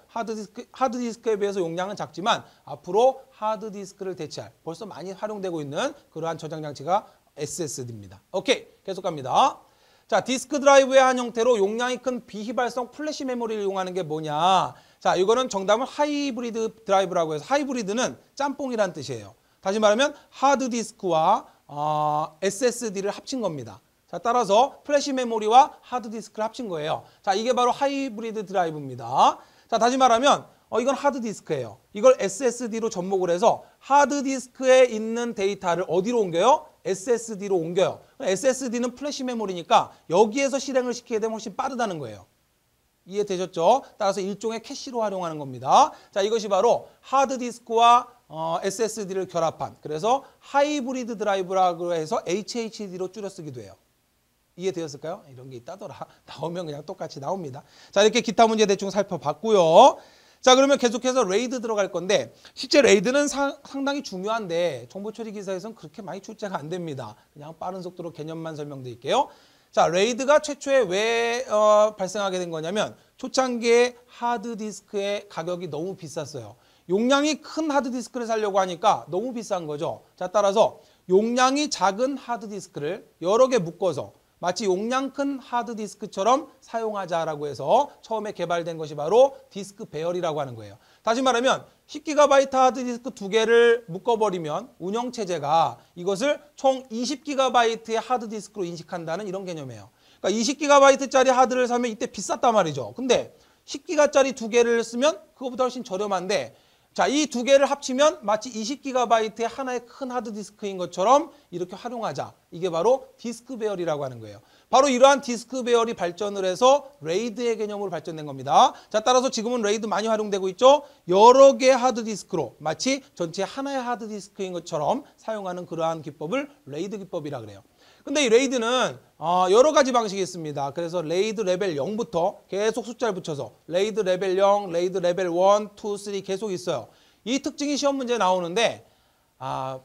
하드디스크에 비해서 용량은 작지만 앞으로 하드디스크를 대체할 벌써 많이 활용되고 있는 그러한 저장 장치가 SSD입니다. 오케이, 계속 갑니다. 자, 디스크 드라이브의 한 형태로 용량이 큰 비휘발성 플래시 메모리를 이용하는 게 뭐냐. 자, 이거는 정답은 하이브리드 드라이브라고 해서 하이브리드는 짬뽕이란 뜻이에요. 다시 말하면 하드디스크와 SSD를 합친 겁니다. 자, 따라서 플래시 메모리와 하드디스크를 합친 거예요. 자, 이게 바로 하이브리드 드라이브입니다. 자, 다시 말하면 이건 하드디스크예요. 이걸 SSD로 접목을 해서 하드디스크에 있는 데이터를 어디로 옮겨요? SSD로 옮겨요. SSD는 플래시 메모리니까 여기에서 실행을 시키게 되면 훨씬 빠르다는 거예요. 이해되셨죠? 따라서 일종의 캐시로 활용하는 겁니다. 자, 이것이 바로 하드디스크와 SSD를 결합한, 그래서 하이브리드 드라이브라고 해서 HHD로 줄여 쓰기도 해요. 이해되었을까요? 이런 게 있다더라. 나오면 그냥 똑같이 나옵니다. 자, 이렇게 기타 문제 대충 살펴봤고요. 자, 그러면 계속해서 레이드 들어갈 건데, 실제 레이드는 상당히 중요한데 정보처리 기사에서는 그렇게 많이 출제가 안 됩니다. 그냥 빠른 속도로 개념만 설명드릴게요. 자, 레이드가 최초에 왜 발생하게 된 거냐면 초창기에 하드디스크의 가격이 너무 비쌌어요. 용량이 큰 하드디스크를 사려고 하니까 너무 비싼 거죠. 자, 따라서 용량이 작은 하드디스크를 여러 개 묶어서 마치 용량 큰 하드디스크처럼 사용하자라고 해서 처음에 개발된 것이 바로 디스크 배열이라고 하는 거예요. 다시 말하면 10GB 하드디스크 2개를 묶어버리면 운영체제가 이것을 총 20GB의 하드디스크로 인식한다는 이런 개념이에요. 그러니까 20GB짜리 하드를 사면 이때 비쌌단 말이죠. 근데 10GB짜리 2개를 쓰면 그거보다 훨씬 저렴한데, 자, 이 2개를 합치면 마치 20GB의 하나의 큰 하드디스크인 것처럼 이렇게 활용하자. 이게 바로 디스크 배열이라고 하는 거예요. 바로 이러한 디스크 배열이 발전을 해서 레이드의 개념으로 발전된 겁니다. 자, 따라서 지금은 레이드 많이 활용되고 있죠. 여러 개의 하드디스크로 마치 전체 하나의 하드디스크인 것처럼 사용하는 그러한 기법을 레이드 기법이라 그래요. 근데 이 레이드는 여러 가지 방식이 있습니다. 그래서 레이드 레벨 0부터 계속 숫자를 붙여서 레이드 레벨 0, 레이드 레벨 1, 2, 3 계속 있어요. 이 특징이 시험 문제에 나오는데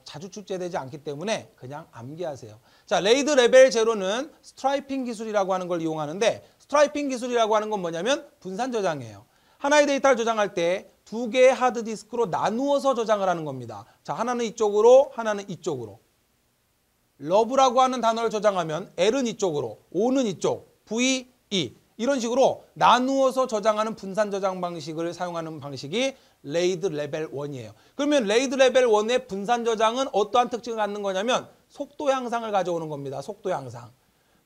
자주 출제되지 않기 때문에 그냥 암기하세요. 자, 레이드 레벨 0는 스트라이핑 기술이라고 하는 걸 이용하는데, 스트라이핑 기술이라고 하는 건 뭐냐면 분산 저장이에요. 하나의 데이터를 저장할 때 2개의 하드디스크로 나누어서 저장을 하는 겁니다. 자, 하나는 이쪽으로, 하나는 이쪽으로. 러브라고 하는 단어를 저장하면 L은 이쪽으로, O는 이쪽, V, E 이런 식으로 나누어서 저장하는 분산 저장 방식을 사용하는 방식이 레이드 레벨 1이에요. 그러면 레이드 레벨 1의 분산 저장은 어떠한 특징을 갖는 거냐면 속도 향상을 가져오는 겁니다. 속도 향상.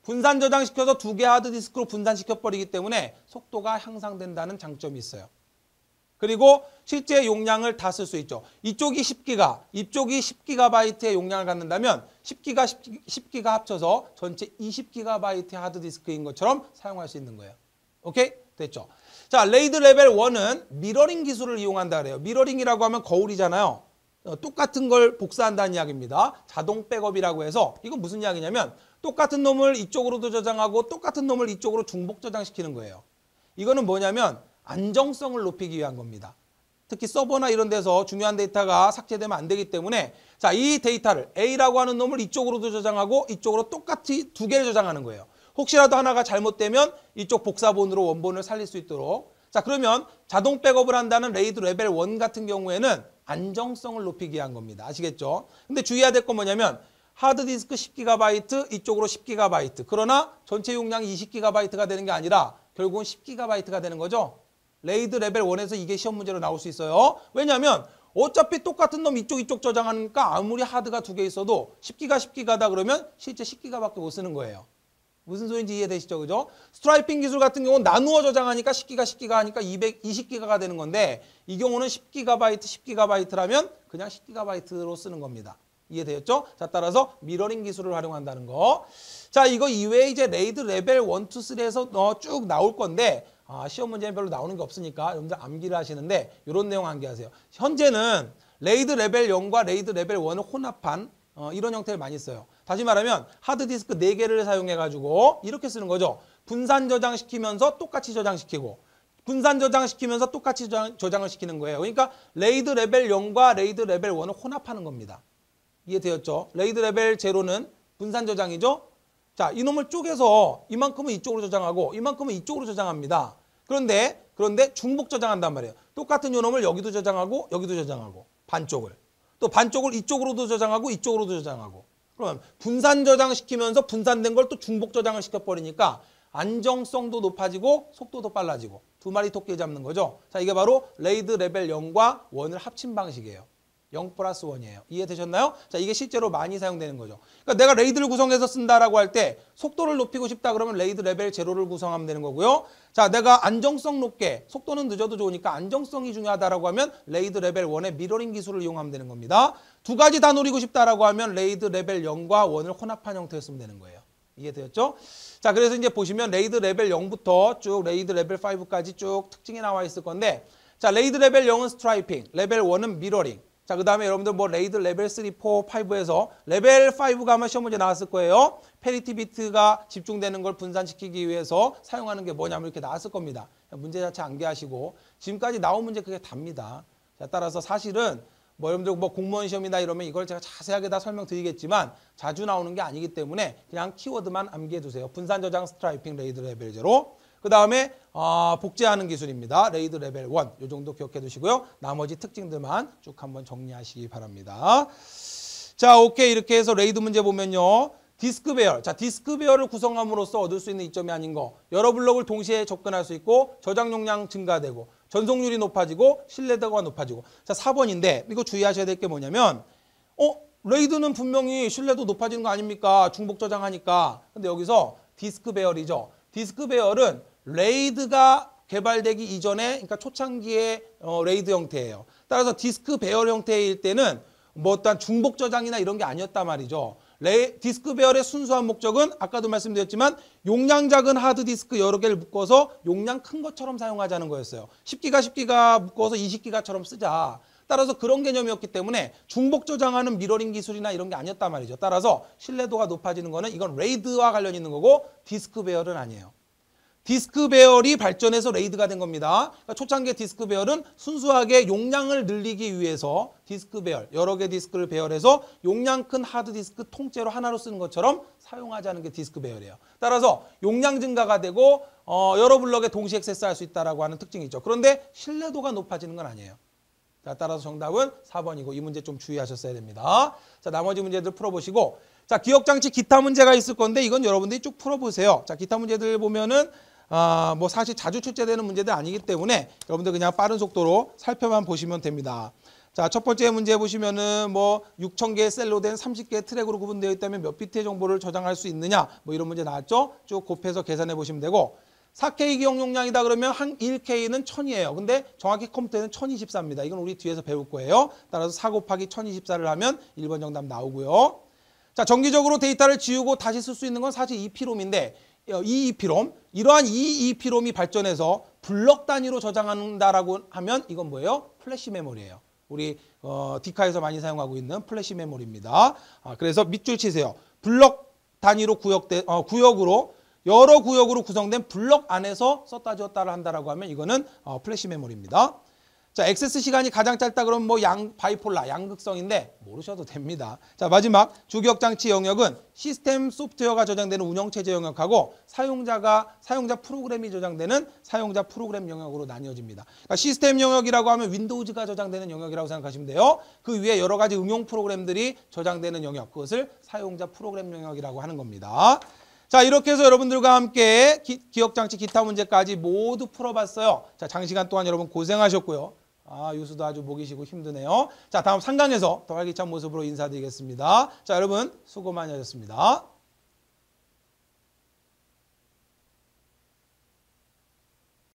분산 저장시켜서 2개 하드디스크로 분산시켜버리기 때문에 속도가 향상된다는 장점이 있어요. 그리고 실제 용량을 다 쓸 수 있죠. 이쪽이 10기가, 이쪽이 10GB의 용량을 갖는다면 10기가 합쳐서 전체 20GB의 하드디스크인 것처럼 사용할 수 있는 거예요. 오케이? 됐죠? 자, 레이드 레벨 1은 미러링 기술을 이용한다 그래요. 미러링이라고 하면 거울이잖아요. 똑같은 걸 복사한다는 이야기입니다. 자동 백업이라고 해서 이건 무슨 이야기냐면 똑같은 놈을 이쪽으로도 저장하고 똑같은 놈을 이쪽으로 중복 저장시키는 거예요. 이거는 뭐냐면 안정성을 높이기 위한 겁니다. 특히 서버나 이런 데서 중요한 데이터가 삭제되면 안 되기 때문에, 자, 이 데이터를 A라고 하는 놈을 이쪽으로도 저장하고 이쪽으로 똑같이 2개를 저장하는 거예요. 혹시라도 하나가 잘못되면 이쪽 복사본으로 원본을 살릴 수 있도록. 자, 그러면 자동 백업을 한다는 레이드 레벨 1 같은 경우에는 안정성을 높이기 위한 겁니다. 아시겠죠? 근데 주의해야 될 건 뭐냐면 하드디스크 10GB, 이쪽으로 10GB. 그러나 전체 용량이 20GB가 되는 게 아니라 결국은 10GB가 되는 거죠. 레이드 레벨 1에서 이게 시험 문제로 나올 수 있어요. 왜냐하면 어차피 똑같은 놈 이쪽 저장하니까 아무리 하드가 2개 있어도 10기가다 그러면 실제 10기가밖에 못 쓰는 거예요. 무슨 소리인지 이해되시죠? 그죠? 스트라이핑 기술 같은 경우는 나누어 저장하니까 10기가 하니까 220기가가 되는 건데, 이 경우는 10GB라면 그냥 10GB로 쓰는 겁니다. 이해되었죠? 자, 따라서 미러링 기술을 활용한다는 거. 자, 이거 이외에 이제 레이드 레벨 1, 2, 3에서 쭉 나올 건데, 시험 문제는 별로 나오는 게 없으니까 여러분들 암기를 하시는데 이런 내용 암기하세요. 현재는 레이드 레벨 0과 레이드 레벨 1을 혼합한 이런 형태를 많이 써요. 다시 말하면 하드디스크 4개를 사용해가지고 이렇게 쓰는 거죠. 분산 저장시키면서 똑같이 저장시키고, 분산 저장시키면서 똑같이 저장을 시키는 거예요. 그러니까 레이드 레벨 0과 레이드 레벨 1을 혼합하는 겁니다. 이해되었죠? 레이드 레벨 0는 분산 저장이죠. 자, 이놈을 쪼개서 이만큼은 이쪽으로 저장하고 이만큼은 이쪽으로 저장합니다. 그런데 중복 저장한단 말이에요. 똑같은 요놈을 여기도 저장하고 여기도 저장하고 반쪽을. 또 반쪽을 이쪽으로도 저장하고 이쪽으로도 저장하고. 그럼 분산 저장시키면서 분산된 걸 또 중복 저장을 시켜버리니까 안정성도 높아지고 속도도 빨라지고 두 마리 토끼 잡는 거죠. 자, 이게 바로 레이드 레벨 0과 1을 합친 방식이에요. 0 플러스 1이에요. 이해되셨나요? 자, 이게 실제로 많이 사용되는 거죠. 그러니까 내가 레이드를 구성해서 쓴다라고 할 때 속도를 높이고 싶다 그러면 레이드 레벨 0를 구성하면 되는 거고요. 자, 내가 안정성 높게 속도는 늦어도 좋으니까 안정성이 중요하다라고 하면 레이드 레벨 1의 미러링 기술을 이용하면 되는 겁니다. 두 가지 다 노리고 싶다라고 하면 레이드 레벨 0과 1을 혼합한 형태로 쓰면 되는 거예요. 이해되었죠? 자, 그래서 이제 보시면 레이드 레벨 0부터 쭉 레이드 레벨 5까지 쭉 특징이 나와 있을 건데, 자, 레이드 레벨 0은 스트라이핑, 레벨 1은 미러링. 자, 그 다음에 여러분들 뭐 레이드 레벨 3, 4, 5에서 레벨 5가 아마 시험 문제 나왔을 거예요. 페리티 비트가 집중되는 걸 분산시키기 위해서 사용하는 게 뭐냐면 이렇게 나왔을 겁니다. 문제 자체 암기하시고 지금까지 나온 문제 그게 답니다. 자, 따라서 사실은 뭐 여러분들 뭐 공무원 시험이다 이러면 이걸 제가 자세하게 다 설명드리겠지만 자주 나오는 게 아니기 때문에 그냥 키워드만 암기해 두세요. 분산 저장 스트라이핑 레이드 레벨 0. 그 다음에 복제하는 기술입니다. 레이드 레벨 1. 이 정도 기억해 두시고요. 나머지 특징들만 쭉 한번 정리하시기 바랍니다. 자, 오케이. 이렇게 해서 레이드 문제 보면요. 디스크 배열. 자, 디스크 배열을 구성함으로써 얻을 수 있는 이점이 아닌 거. 여러 블록을 동시에 접근할 수 있고 저장 용량 증가되고 전속률이 높아지고 신뢰도가 높아지고. 자, 4번인데 이거 주의하셔야 될 게 뭐냐면 레이드는 분명히 신뢰도 높아지는 거 아닙니까? 중복 저장하니까. 근데 여기서 디스크 배열이죠. 디스크 배열은 레이드가 개발되기 이전에, 그러니까 초창기의 레이드 형태예요. 따라서 디스크 배열 형태일 때는 뭐 어떤 중복 저장이나 이런 게 아니었단 말이죠. 디스크 배열의 순수한 목적은 아까도 말씀드렸지만 용량 작은 하드디스크 여러 개를 묶어서 용량 큰 것처럼 사용하자는 거였어요. 10기가 10기가 묶어서 20기가처럼 쓰자. 따라서 그런 개념이었기 때문에 중복 저장하는 미러링 기술이나 이런 게 아니었단 말이죠. 따라서 신뢰도가 높아지는 거는 이건 레이드와 관련 있는 거고 디스크 배열은 아니에요. 디스크 배열이 발전해서 레이드가 된 겁니다. 그러니까 초창기의 디스크 배열은 순수하게 용량을 늘리기 위해서 디스크 배열, 여러 개 디스크를 배열해서 용량 큰 하드디스크 통째로 하나로 쓰는 것처럼 사용하자는 게 디스크 배열이에요. 따라서 용량 증가가 되고 여러 블럭에 동시에 액세스할 수 있다는 하는 특징이 있죠. 그런데 신뢰도가 높아지는 건 아니에요. 자, 따라서 정답은 4번이고 이 문제 좀 주의하셨어야 됩니다. 자, 나머지 문제들 풀어보시고, 자, 기억장치 기타 문제가 있을 건데 이건 여러분들이 쭉 풀어보세요. 자, 기타 문제들 보면은 뭐 사실 자주 출제되는 문제들 아니기 때문에 여러분들 그냥 빠른 속도로 살펴만 보시면 됩니다. 자, 첫 번째 문제 보시면은 뭐 6,000개의 셀로 된 30개의 트랙으로 구분되어 있다면 몇 비트의 정보를 저장할 수 있느냐, 뭐 이런 문제 나왔죠. 쭉 곱해서 계산해 보시면 되고, 4K 기억 용량이다 그러면 한 1K는 1000이에요. 근데 정확히 컴퓨터에는 1024입니다. 이건 우리 뒤에서 배울 거예요. 따라서 4 곱하기 1024를 하면 1번 정답 나오고요. 자, 정기적으로 데이터를 지우고 다시 쓸 수 있는 건 사실 EEPROM인데 EEPROM, 이러한 EEPROM이 발전해서 블럭 단위로 저장한다라고 하면 이건 뭐예요? 플래시 메모리예요. 우리 디카에서 많이 사용하고 있는 플래시 메모리입니다. 그래서 밑줄 치세요. 블럭 단위로 구역으로 여러 구역으로 구성된 블럭 안에서 썼다 지웠다를 한다라고 하면 이거는 플래시 메모리입니다. 자, 액세스 시간이 가장 짧다 그러면 뭐 바이폴라, 양극성인데 모르셔도 됩니다. 자, 마지막 주기억 장치 영역은 시스템 소프트웨어가 저장되는 운영체제 영역하고 사용자 프로그램이 저장되는 사용자 프로그램 영역으로 나뉘어집니다. 그러니까 시스템 영역이라고 하면 윈도우즈가 저장되는 영역이라고 생각하시면 돼요. 그 위에 여러 가지 응용 프로그램들이 저장되는 영역, 그것을 사용자 프로그램 영역이라고 하는 겁니다. 자, 이렇게 해서 여러분들과 함께 기억장치 기타 문제까지 모두 풀어봤어요. 자, 장시간 동안 여러분 고생하셨고요. 유수도 아주 목이 쉬고 힘드네요. 자, 다음 3강에서 더 활기찬 모습으로 인사드리겠습니다. 자, 여러분 수고 많이 하셨습니다.